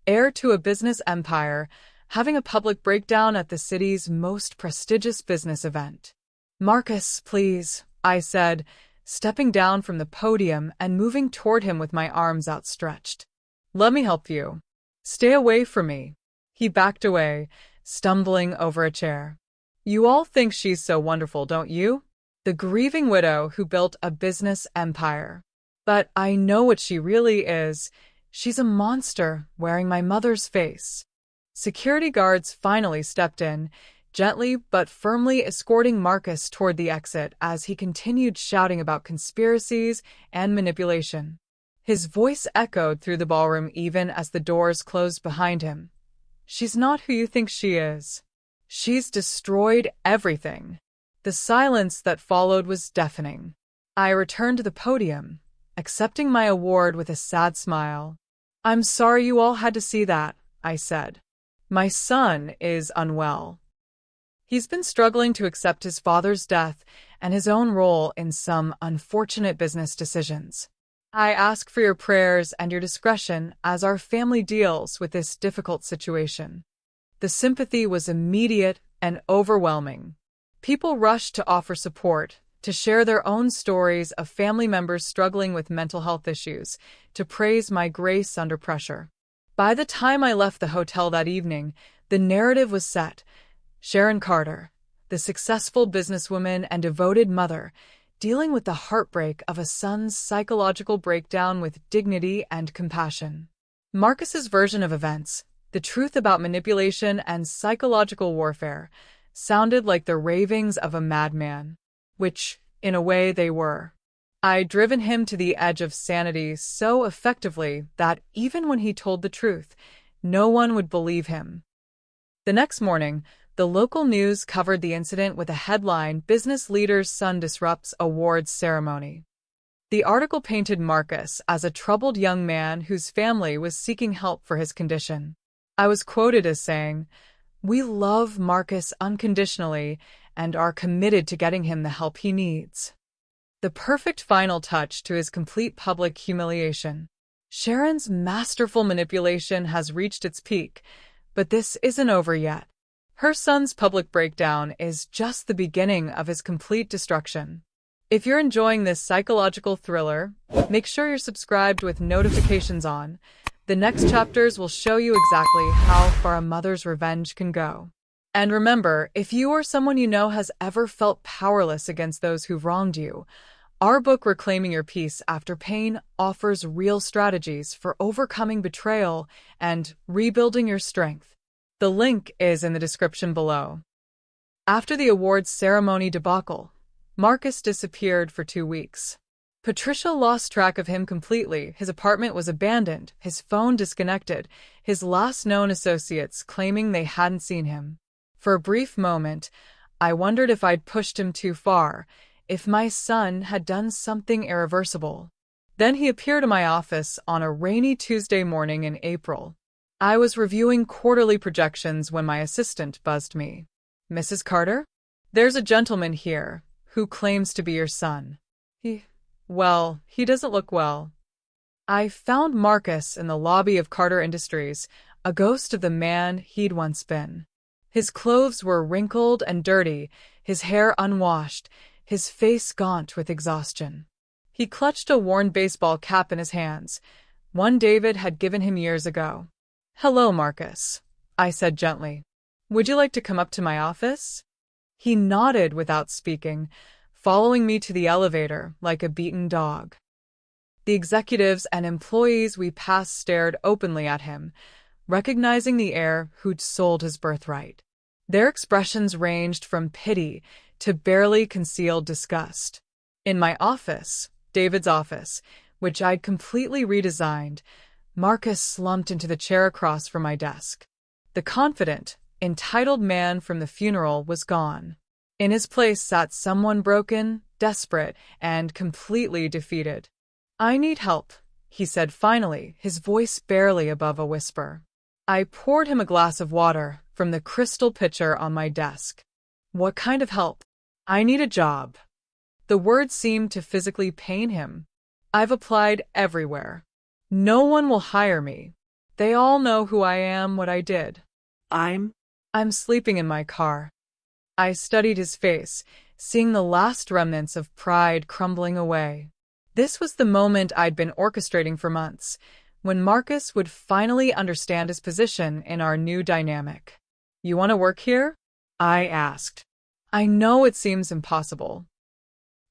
heir to a business empire, having a public breakdown at the city's most prestigious business event. "Marcus, please," I said, stepping down from the podium and moving toward him with my arms outstretched. "Let me help you. Stay away from me." He backed away, stumbling over a chair. "You all think she's so wonderful, don't you? The grieving widow who built a business empire. But I know what she really is. She's a monster wearing my mother's face." Security guards finally stepped in, gently but firmly escorting Marcus toward the exit as he continued shouting about conspiracies and manipulation. His voice echoed through the ballroom even as the doors closed behind him. "She's not who you think she is. She's destroyed everything." The silence that followed was deafening. I returned to the podium, accepting my award with a sad smile. "I'm sorry you all had to see that," I said. "My son is unwell. He's been struggling to accept his father's death and his own role in some unfortunate business decisions. I ask for your prayers and your discretion as our family deals with this difficult situation." The sympathy was immediate and overwhelming. People rushed to offer support, to share their own stories of family members struggling with mental health issues, to praise my grace under pressure. By the time I left the hotel that evening, the narrative was set. Sharon Carter, the successful businesswoman and devoted mother, dealing with the heartbreak of a son's psychological breakdown with dignity and compassion. Marcus's version of events, the truth about manipulation and psychological warfare, sounded like the ravings of a madman, which, in a way, they were. I'd driven him to the edge of sanity so effectively that even when he told the truth, no one would believe him. The next morning, the local news covered the incident with a headline, "Business Leader's Son Disrupts Awards Ceremony." The article painted Marcus as a troubled young man whose family was seeking help for his condition. I was quoted as saying, "We love Marcus unconditionally and are committed to getting him the help he needs." The perfect final touch to his complete public humiliation. Sharon's masterful manipulation has reached its peak, but this isn't over yet. Her son's public breakdown is just the beginning of his complete destruction. If you're enjoying this psychological thriller, make sure you're subscribed with notifications on. The next chapters will show you exactly how far a mother's revenge can go. And remember, if you or someone you know has ever felt powerless against those who've wronged you, our book Reclaiming Your Peace After Pain offers real strategies for overcoming betrayal and rebuilding your strength. The link is in the description below. After the awards ceremony debacle, Marcus disappeared for 2 weeks. Patricia lost track of him completely. His apartment was abandoned, his phone disconnected, his last known associates claiming they hadn't seen him. For a brief moment, I wondered if I'd pushed him too far, if my son had done something irreversible. Then he appeared in my office on a rainy Tuesday morning in April. I was reviewing quarterly projections when my assistant buzzed me. "Mrs. Carter? There's a gentleman here who claims to be your son. He doesn't look well." I found Marcus in the lobby of Carter Industries, a ghost of the man he'd once been. His clothes were wrinkled and dirty, his hair unwashed, his face gaunt with exhaustion. He clutched a worn baseball cap in his hands, one David had given him years ago. "Hello, Marcus," I said gently. "Would you like to come up to my office?" He nodded without speaking, following me to the elevator like a beaten dog. The executives and employees we passed stared openly at him, recognizing the heir who'd sold his birthright. Their expressions ranged from pity to barely concealed disgust. In my office, David's office, which I'd completely redesigned, Marcus slumped into the chair across from my desk. The confident, entitled man from the funeral was gone. In his place sat someone broken, desperate, and completely defeated. "I need help," he said finally, his voice barely above a whisper. I poured him a glass of water from the crystal pitcher on my desk. "What kind of help?" "I need a job." The word seemed to physically pain him. "I've applied everywhere. No one will hire me. They all know who I am, what I did." I'm sleeping in my car." I studied his face, seeing the last remnants of pride crumbling away. This was the moment I'd been orchestrating for months, when Marcus would finally understand his position in our new dynamic. "You want to work here?" I asked. "I know it seems impossible.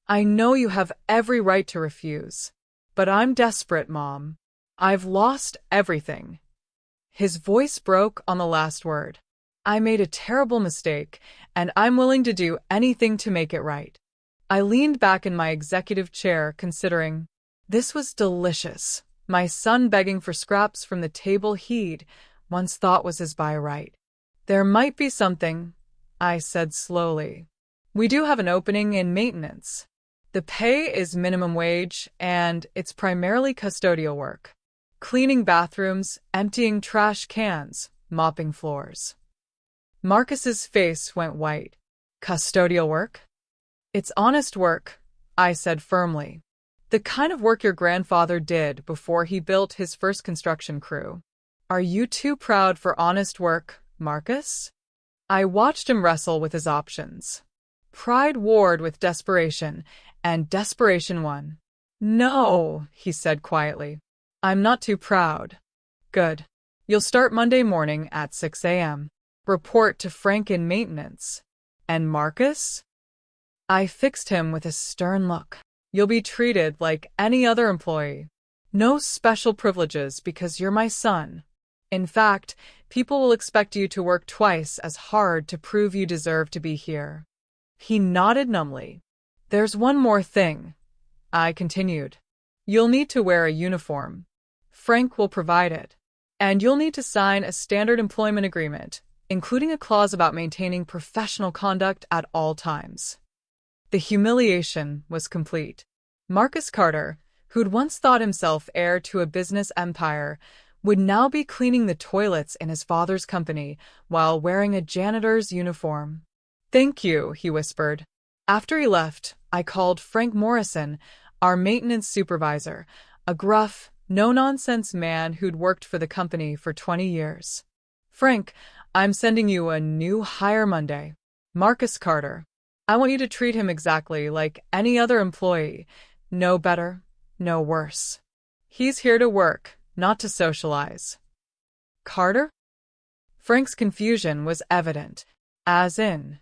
I know you have every right to refuse. But I'm desperate, Mom. I've lost everything." His voice broke on the last word. "I made a terrible mistake, and I'm willing to do anything to make it right." I leaned back in my executive chair, considering. This was delicious. My son begging for scraps from the table he'd once thought was his by right. "There might be something," I said slowly. "We do have an opening in maintenance. The pay is minimum wage, and it's primarily custodial work. Cleaning bathrooms, emptying trash cans, mopping floors." Marcus's face went white. "Custodial work?" "It's honest work," I said firmly. "The kind of work your grandfather did before he built his first construction crew." "Are you too proud for honest work, Marcus?" I watched him wrestle with his options. Pride warred with desperation, and desperation won. "No," he said quietly. "I'm not too proud." "Good. You'll start Monday morning at 6 a.m. Report to Frank in maintenance." "And Marcus?" I fixed him with a stern look. "You'll be treated like any other employee. No special privileges because you're my son. In fact, people will expect you to work twice as hard to prove you deserve to be here." He nodded numbly. "There's one more thing," I continued. "You'll need to wear a uniform. Frank will provide it. And you'll need to sign a standard employment agreement, including a clause about maintaining professional conduct at all times." The humiliation was complete. Marcus Carter, who'd once thought himself heir to a business empire, would now be cleaning the toilets in his father's company while wearing a janitor's uniform. "Thank you," he whispered. After he left, I called Frank Morrison, our maintenance supervisor, a gruff, no-nonsense man who'd worked for the company for 20 years. "Frank, I'm sending you a new hire Monday. Marcus Carter. I want you to treat him exactly like any other employee. No better, no worse. He's here to work, not to socialize." "Carter?" Frank's confusion was evident, as in,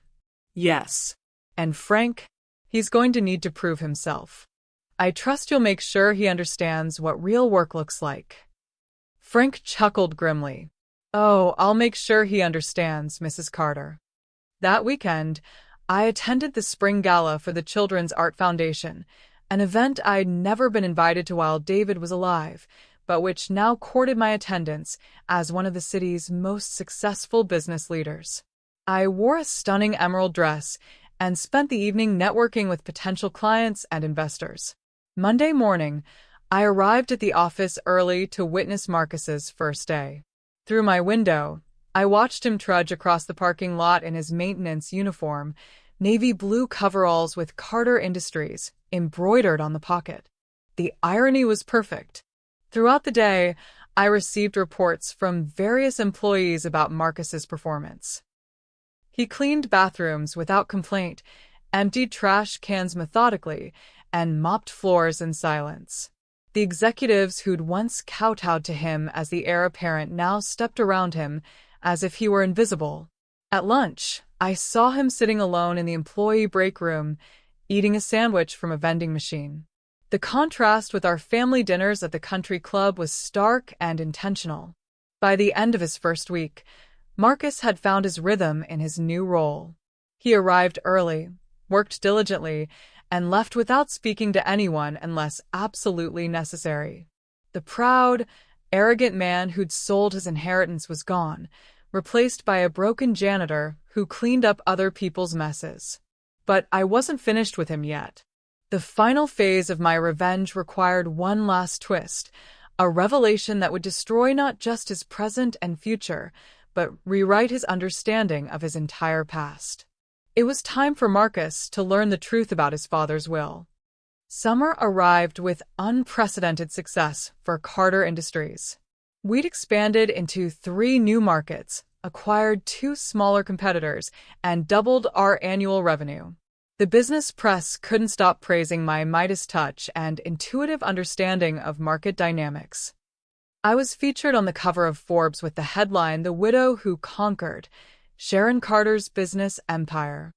"Yes. And Frank, he's going to need to prove himself. I trust you'll make sure he understands what real work looks like." Frank chuckled grimly. "Oh, I'll make sure he understands, Mrs. Carter." That weekend, I attended the spring gala for the Children's Art Foundation, an event I'd never been invited to while David was alive, but which now courted my attendance as one of the city's most successful business leaders. I wore a stunning emerald dress and spent the evening networking with potential clients and investors. Monday morning, I arrived at the office early to witness Marcus's first day. Through my window, I watched him trudge across the parking lot in his maintenance uniform, navy blue coveralls with Carter Industries embroidered on the pocket. The irony was perfect. Throughout the day, I received reports from various employees about Marcus's performance. He cleaned bathrooms without complaint, emptied trash cans methodically, and mopped floors in silence. The executives who'd once kowtowed to him as the heir apparent now stepped around him as if he were invisible. At lunch, I saw him sitting alone in the employee break room, eating a sandwich from a vending machine. The contrast with our family dinners at the country club was stark and intentional. By the end of his first week, Marcus had found his rhythm in his new role. He arrived early, worked diligently, and left without speaking to anyone unless absolutely necessary. The proud, arrogant man who'd sold his inheritance was gone, replaced by a broken janitor who cleaned up other people's messes. But I wasn't finished with him yet. The final phase of my revenge required one last twist, a revelation that would destroy not just his present and future, but rewrite his understanding of his entire past. It was time for Marcus to learn the truth about his father's will. Summer arrived with unprecedented success for Carter Industries. We'd expanded into 3 new markets, acquired 2 smaller competitors, and doubled our annual revenue. The business press couldn't stop praising my Midas touch and intuitive understanding of market dynamics. I was featured on the cover of Forbes with the headline, "The Widow Who Conquered Sharon Carter's Business Empire."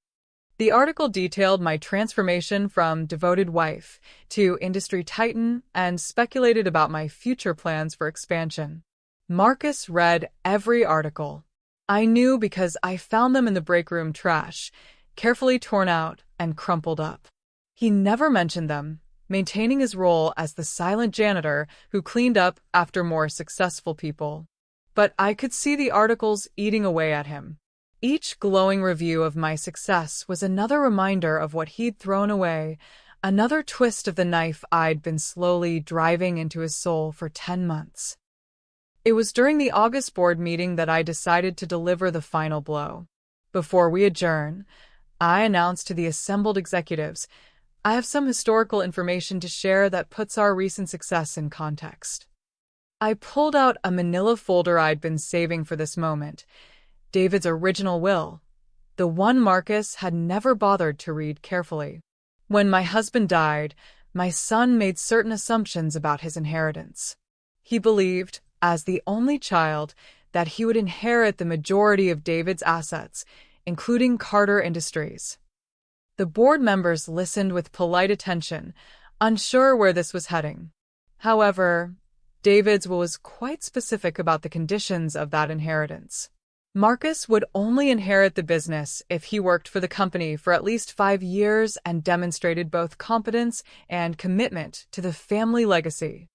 The article detailed my transformation from devoted wife to industry titan and speculated about my future plans for expansion. Marcus read every article. I knew because I found them in the break room trash, carefully torn out and crumpled up. He never mentioned them, maintaining his role as the silent janitor who cleaned up after more successful people. But I could see the articles eating away at him. Each glowing review of my success was another reminder of what he'd thrown away, another twist of the knife I'd been slowly driving into his soul for 10 months. It was during the August board meeting that I decided to deliver the final blow. Before we adjourn, I announced to the assembled executives, "I have some historical information to share that puts our recent success in context." I pulled out a manila folder I'd been saving for this moment, David's original will, the one Marcus had never bothered to read carefully. When my husband died, my son made certain assumptions about his inheritance. He believed, as the only child, that he would inherit the majority of David's assets, including Carter Industries. The board members listened with polite attention, unsure where this was heading. However, David's will was quite specific about the conditions of that inheritance. Marcus would only inherit the business if he worked for the company for at least 5 years and demonstrated both competence and commitment to the family legacy.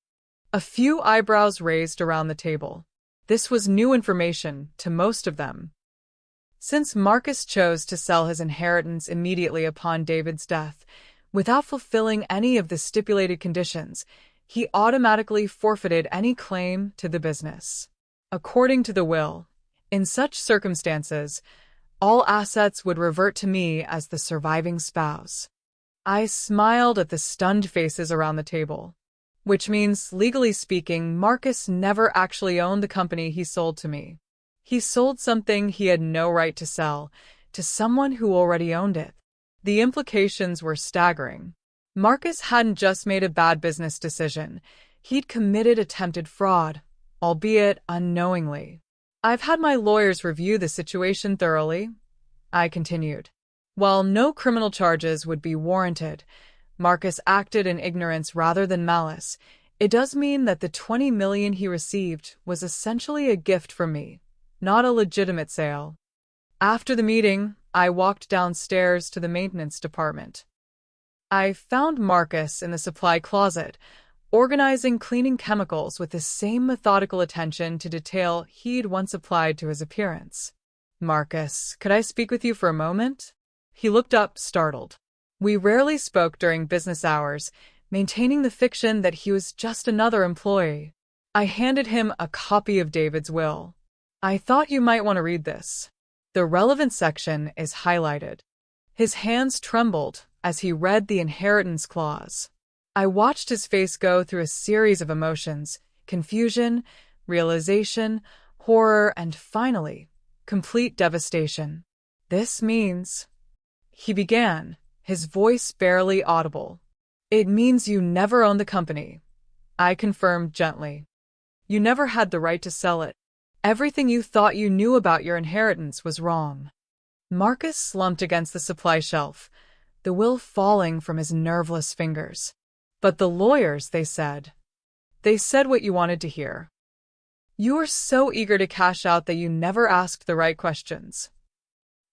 A few eyebrows raised around the table. This was new information to most of them. Since Marcus chose to sell his inheritance immediately upon David's death, without fulfilling any of the stipulated conditions, he automatically forfeited any claim to the business. According to the will, in such circumstances, all assets would revert to me as the surviving spouse. I smiled at the stunned faces around the table. Which means, legally speaking, Marcus never actually owned the company he sold to me. He sold something he had no right to sell, to someone who already owned it. The implications were staggering. Marcus hadn't just made a bad business decision. He'd committed attempted fraud, albeit unknowingly. "I've had my lawyers review the situation thoroughly," I continued. While no criminal charges would be warranted, Marcus acted in ignorance rather than malice. It does mean that the $20 million he received was essentially a gift from me, not a legitimate sale. After the meeting, I walked downstairs to the maintenance department. I found Marcus in the supply closet, organizing cleaning chemicals with the same methodical attention to detail he'd once applied to his appearance. "Marcus, could I speak with you for a moment?" He looked up, startled. We rarely spoke during business hours, maintaining the fiction that he was just another employee. I handed him a copy of David's will. "I thought you might want to read this. The relevant section is highlighted." His hands trembled as he read the inheritance clause. I watched his face go through a series of emotions: confusion, realization, horror, and finally, complete devastation. "This means," he began, his voice barely audible, "it means you never owned the company," I confirmed gently. "You never had the right to sell it. Everything you thought you knew about your inheritance was wrong." Marcus slumped against the supply shelf, the will falling from his nerveless fingers. "But the lawyers, they said what you wanted to hear. You were so eager to cash out that you never asked the right questions."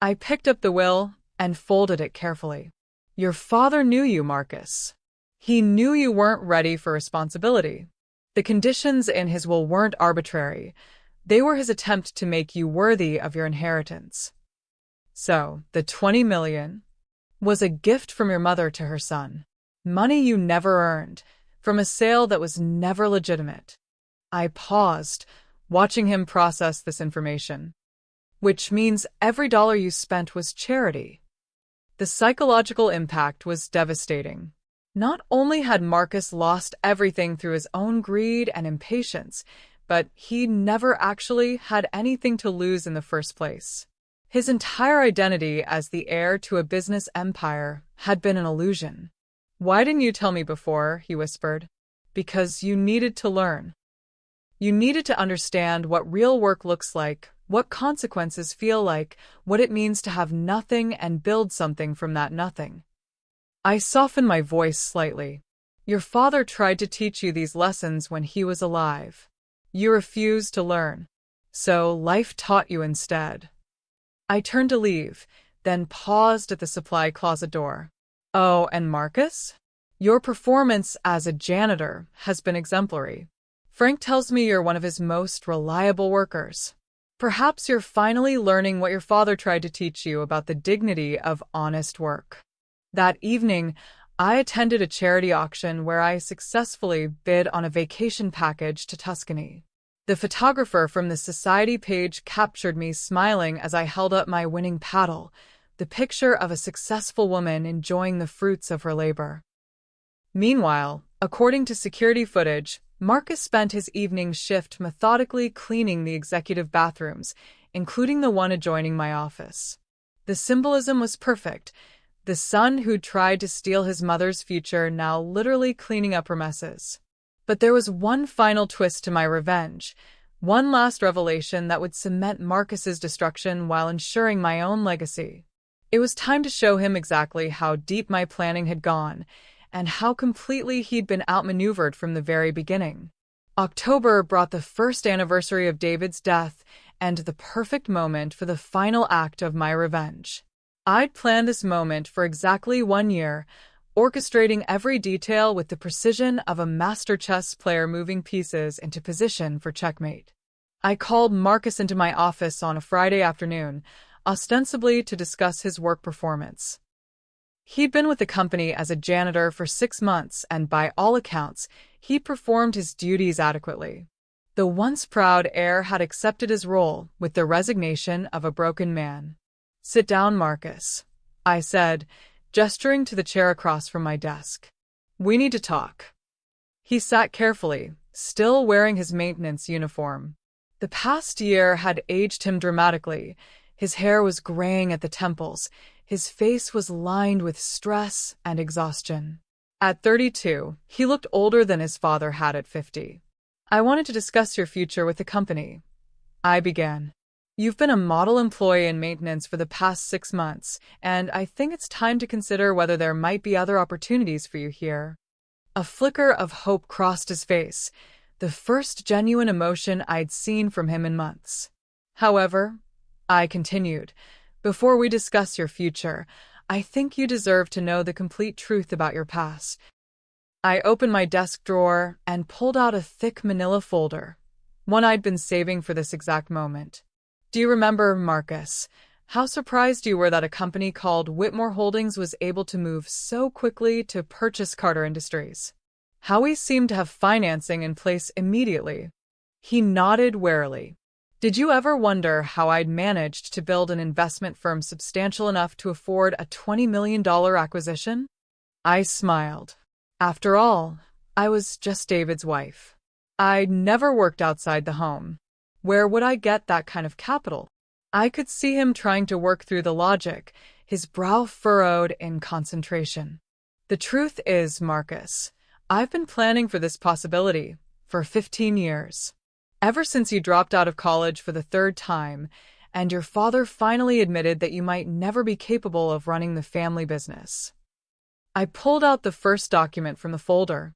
I picked up the will and folded it carefully. "Your father knew you, Marcus. He knew you weren't ready for responsibility. The conditions in his will weren't arbitrary. They were his attempt to make you worthy of your inheritance. So, the $20 million was a gift from your mother to her son. Money you never earned, from a sale that was never legitimate." I paused, watching him process this information. "Which means every dollar you spent was charity." The psychological impact was devastating. Not only had Marcus lost everything through his own greed and impatience, but he never actually had anything to lose in the first place. His entire identity as the heir to a business empire had been an illusion. "Why didn't you tell me before?" he whispered. "Because you needed to learn. You needed to understand what real work looks like, what consequences feel like, what it means to have nothing and build something from that nothing." I softened my voice slightly. "Your father tried to teach you these lessons when he was alive. You refused to learn. So life taught you instead." I turned to leave, then paused at the supply closet door. "Oh, and Marcus? Your performance as a janitor has been exemplary. Frank tells me you're one of his most reliable workers. Perhaps you're finally learning what your father tried to teach you about the dignity of honest work." That evening, I attended a charity auction where I successfully bid on a vacation package to Tuscany. The photographer from the society page captured me smiling as I held up my winning paddle, the picture of a successful woman enjoying the fruits of her labor. Meanwhile, according to security footage, Marcus spent his evening shift methodically cleaning the executive bathrooms, including the one adjoining my office. The symbolism was perfect. The son who'd tried to steal his mother's future now literally cleaning up her messes. But there was one final twist to my revenge, one last revelation that would cement Marcus's destruction while ensuring my own legacy. It was time to show him exactly how deep my planning had gone, and how completely he'd been outmaneuvered from the very beginning. October brought the first anniversary of David's death and the perfect moment for the final act of my revenge. I'd planned this moment for exactly 1 year, orchestrating every detail with the precision of a master chess player moving pieces into position for checkmate. I called Marcus into my office on a Friday afternoon, ostensibly to discuss his work performance. He'd been with the company as a janitor for 6 months, and by all accounts, he performed his duties adequately. The once proud heir had accepted his role with the resignation of a broken man. "Sit down, Marcus," I said, gesturing to the chair across from my desk. "We need to talk." He sat carefully, still wearing his maintenance uniform. The past year had aged him dramatically. His hair was graying at the temples. His face was lined with stress and exhaustion. At 32, he looked older than his father had at 50. "I wanted to discuss your future with the company," I began. "You've been a model employee in maintenance for the past 6 months, and I think it's time to consider whether there might be other opportunities for you here." A flicker of hope crossed his face, the first genuine emotion I'd seen from him in months. "However," I continued, "before we discuss your future, I think you deserve to know the complete truth about your past." I opened my desk drawer and pulled out a thick manila folder, one I'd been saving for this exact moment. "Do you remember, Marcus, how surprised you were that a company called Whitmore Holdings was able to move so quickly to purchase Carter Industries? How we seemed to have financing in place immediately?" He nodded warily. "Did you ever wonder how I'd managed to build an investment firm substantial enough to afford a $20 million acquisition?" I smiled. After all, I was just David's wife. I'd never worked outside the home. Where would I get that kind of capital? I could see him trying to work through the logic, his brow furrowed in concentration. "The truth is, Marcus, I've been planning for this possibility for 15 years. Ever since you dropped out of college for the 3rd time, and your father finally admitted that you might never be capable of running the family business." I pulled out the first document from the folder.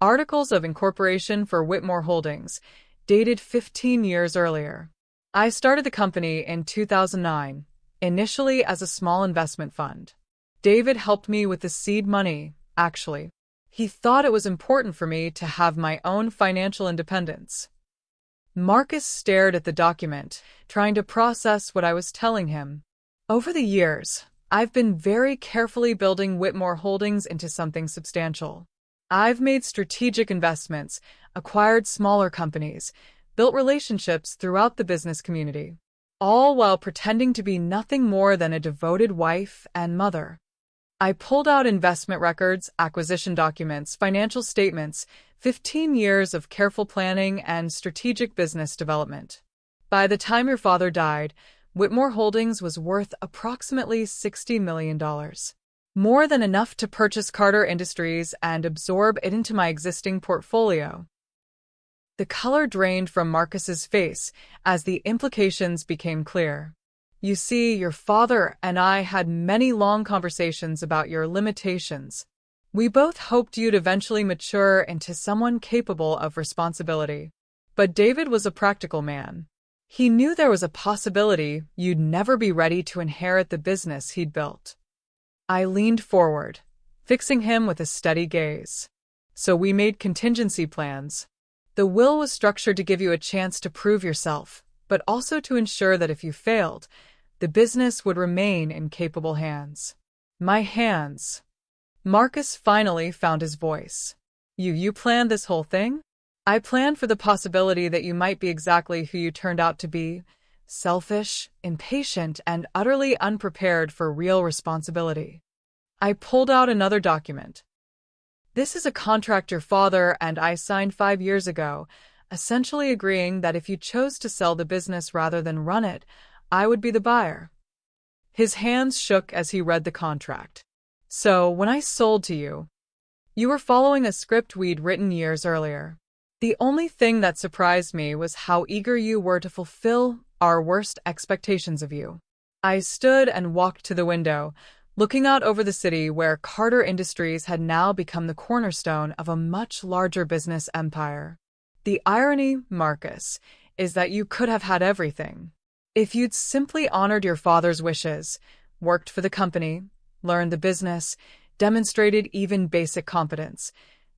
Articles of Incorporation for Whitmore Holdings, dated 15 years earlier. I started the company in 2009, initially as a small investment fund. David helped me with the seed money, actually. He thought it was important for me to have my own financial independence. Marcus stared at the document, trying to process what I was telling him. Over the years, I've been very carefully building Whitmore Holdings into something substantial. I've made strategic investments, acquired smaller companies, built relationships throughout the business community, all while pretending to be nothing more than a devoted wife and mother. I pulled out investment records, acquisition documents, financial statements, 15 years of careful planning and strategic business development. By the time your father died, Whitmore Holdings was worth approximately $60 million. More than enough to purchase Carter Industries and absorb it into my existing portfolio. The color drained from Marcus's face as the implications became clear. You see, your father and I had many long conversations about your limitations. We both hoped you'd eventually mature into someone capable of responsibility. But David was a practical man. He knew there was a possibility you'd never be ready to inherit the business he'd built. I leaned forward, fixing him with a steady gaze. So we made contingency plans. The will was structured to give you a chance to prove yourself, but also to ensure that if you failed, the business would remain in capable hands. My hands. Marcus finally found his voice. You planned this whole thing? I planned for the possibility that you might be exactly who you turned out to be. Selfish, impatient, and utterly unprepared for real responsibility. I pulled out another document. This is a contract your father and I signed 5 years ago, essentially agreeing that if you chose to sell the business rather than run it, I would be the buyer. His hands shook as he read the contract. So, when I sold to you, you were following a script we'd written years earlier. The only thing that surprised me was how eager you were to fulfill our worst expectations of you. I stood and walked to the window, looking out over the city where Carter Industries had now become the cornerstone of a much larger business empire. The irony, Marcus, is that you could have had everything. If you'd simply honored your father's wishes, worked for the company, learned the business, demonstrated even basic competence,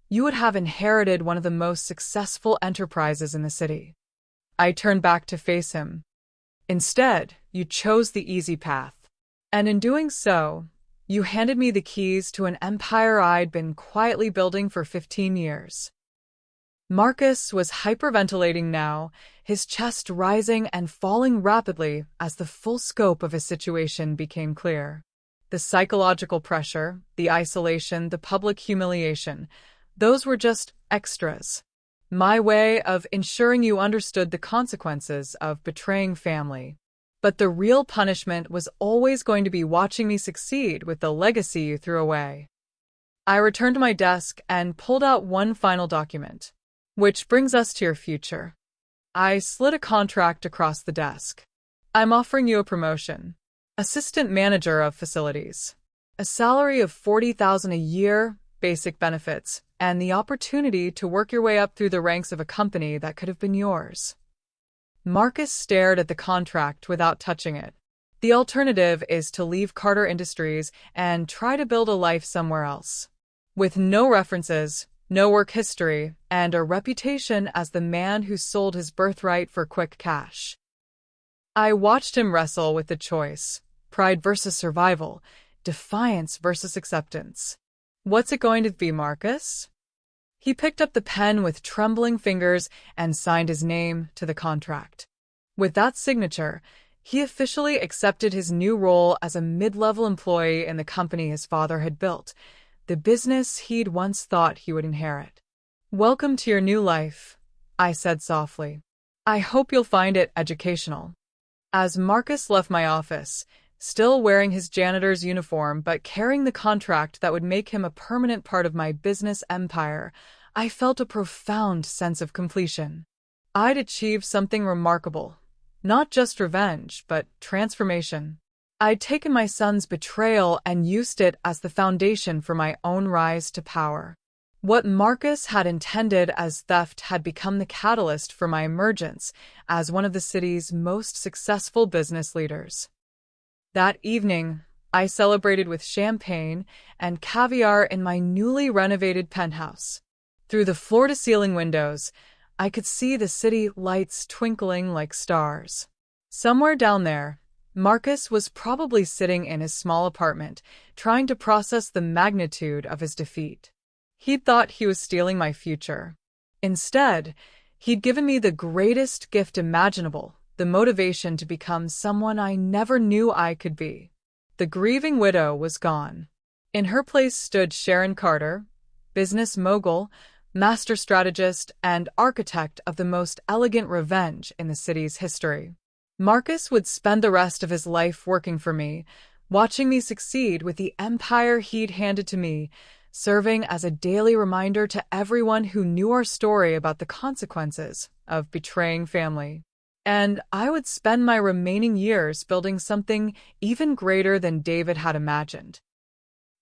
you would have inherited one of the most successful enterprises in the city. I turned back to face him. Instead, you chose the easy path. And in doing so, you handed me the keys to an empire I'd been quietly building for 15 years. Marcus was hyperventilating now, his chest rising and falling rapidly as the full scope of his situation became clear. The psychological pressure, the isolation, the public humiliation, those were just extras. My way of ensuring you understood the consequences of betraying family. But the real punishment was always going to be watching me succeed with the legacy you threw away. I returned to my desk and pulled out one final document. Which brings us to your future. I slid a contract across the desk. I'm offering you a promotion. Assistant Manager of Facilities. A salary of $40,000 a year, basic benefits, and the opportunity to work your way up through the ranks of a company that could have been yours. Marcus stared at the contract without touching it. The alternative is to leave Carter Industries and try to build a life somewhere else. With no references, no work history, and a reputation as the man who sold his birthright for quick cash. I watched him wrestle with the choice, pride versus survival, defiance versus acceptance. What's it going to be, Marcus? He picked up the pen with trembling fingers and signed his name to the contract. With that signature, he officially accepted his new role as a mid-level employee in the company his father had built, the business he'd once thought he would inherit. Welcome to your new life, I said softly. I hope you'll find it educational. As Marcus left my office, still wearing his janitor's uniform but carrying the contract that would make him a permanent part of my business empire, I felt a profound sense of completion. I'd achieved something remarkable. Not just revenge, but transformation. I'd taken my son's betrayal and used it as the foundation for my own rise to power. What Marcus had intended as theft had become the catalyst for my emergence as one of the city's most successful business leaders. That evening, I celebrated with champagne and caviar in my newly renovated penthouse. Through the floor-to-ceiling windows, I could see the city lights twinkling like stars. Somewhere down there, Marcus was probably sitting in his small apartment, trying to process the magnitude of his defeat. He'd thought he was stealing my future. Instead, he'd given me the greatest gift imaginable, the motivation to become someone I never knew I could be. The grieving widow was gone. In her place stood Sharon Carter, business mogul, master strategist, and architect of the most elegant revenge in the city's history. Marcus would spend the rest of his life working for me, watching me succeed with the empire he'd handed to me, serving as a daily reminder to everyone who knew our story about the consequences of betraying family. And I would spend my remaining years building something even greater than David had imagined.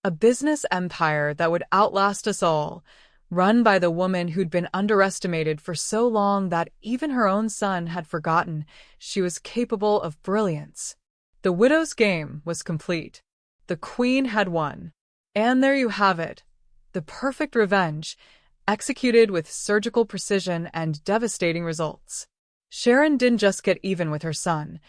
A business empire that would outlast us all, run by the woman who'd been underestimated for so long that even her own son had forgotten she was capable of brilliance. The widow's game was complete. The queen had won. And there you have it, the perfect revenge, executed with surgical precision and devastating results. Sharon didn't just get even with her son.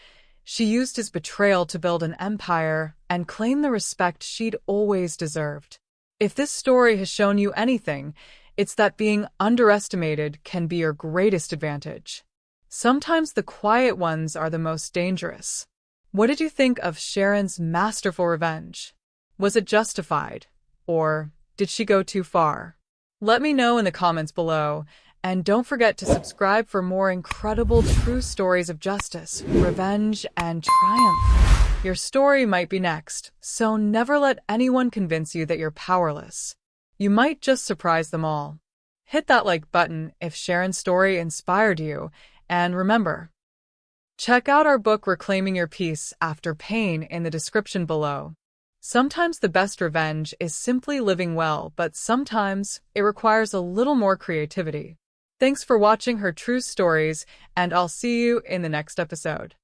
She used his betrayal to build an empire and claim the respect she'd always deserved. If this story has shown you anything, it's that being underestimated can be your greatest advantage. Sometimes the quiet ones are the most dangerous. What did you think of Sharon's masterful revenge? Was it justified? Or did she go too far? Let me know in the comments below, and don't forget to subscribe for more incredible true stories of justice, revenge, and triumph. Your story might be next, so never let anyone convince you that you're powerless. You might just surprise them all. Hit that like button if Sharon's story inspired you, and remember, check out our book Reclaiming Your Peace After Pain in the description below. Sometimes the best revenge is simply living well, but sometimes it requires a little more creativity. Thanks for watching Her True Stories, and I'll see you in the next episode.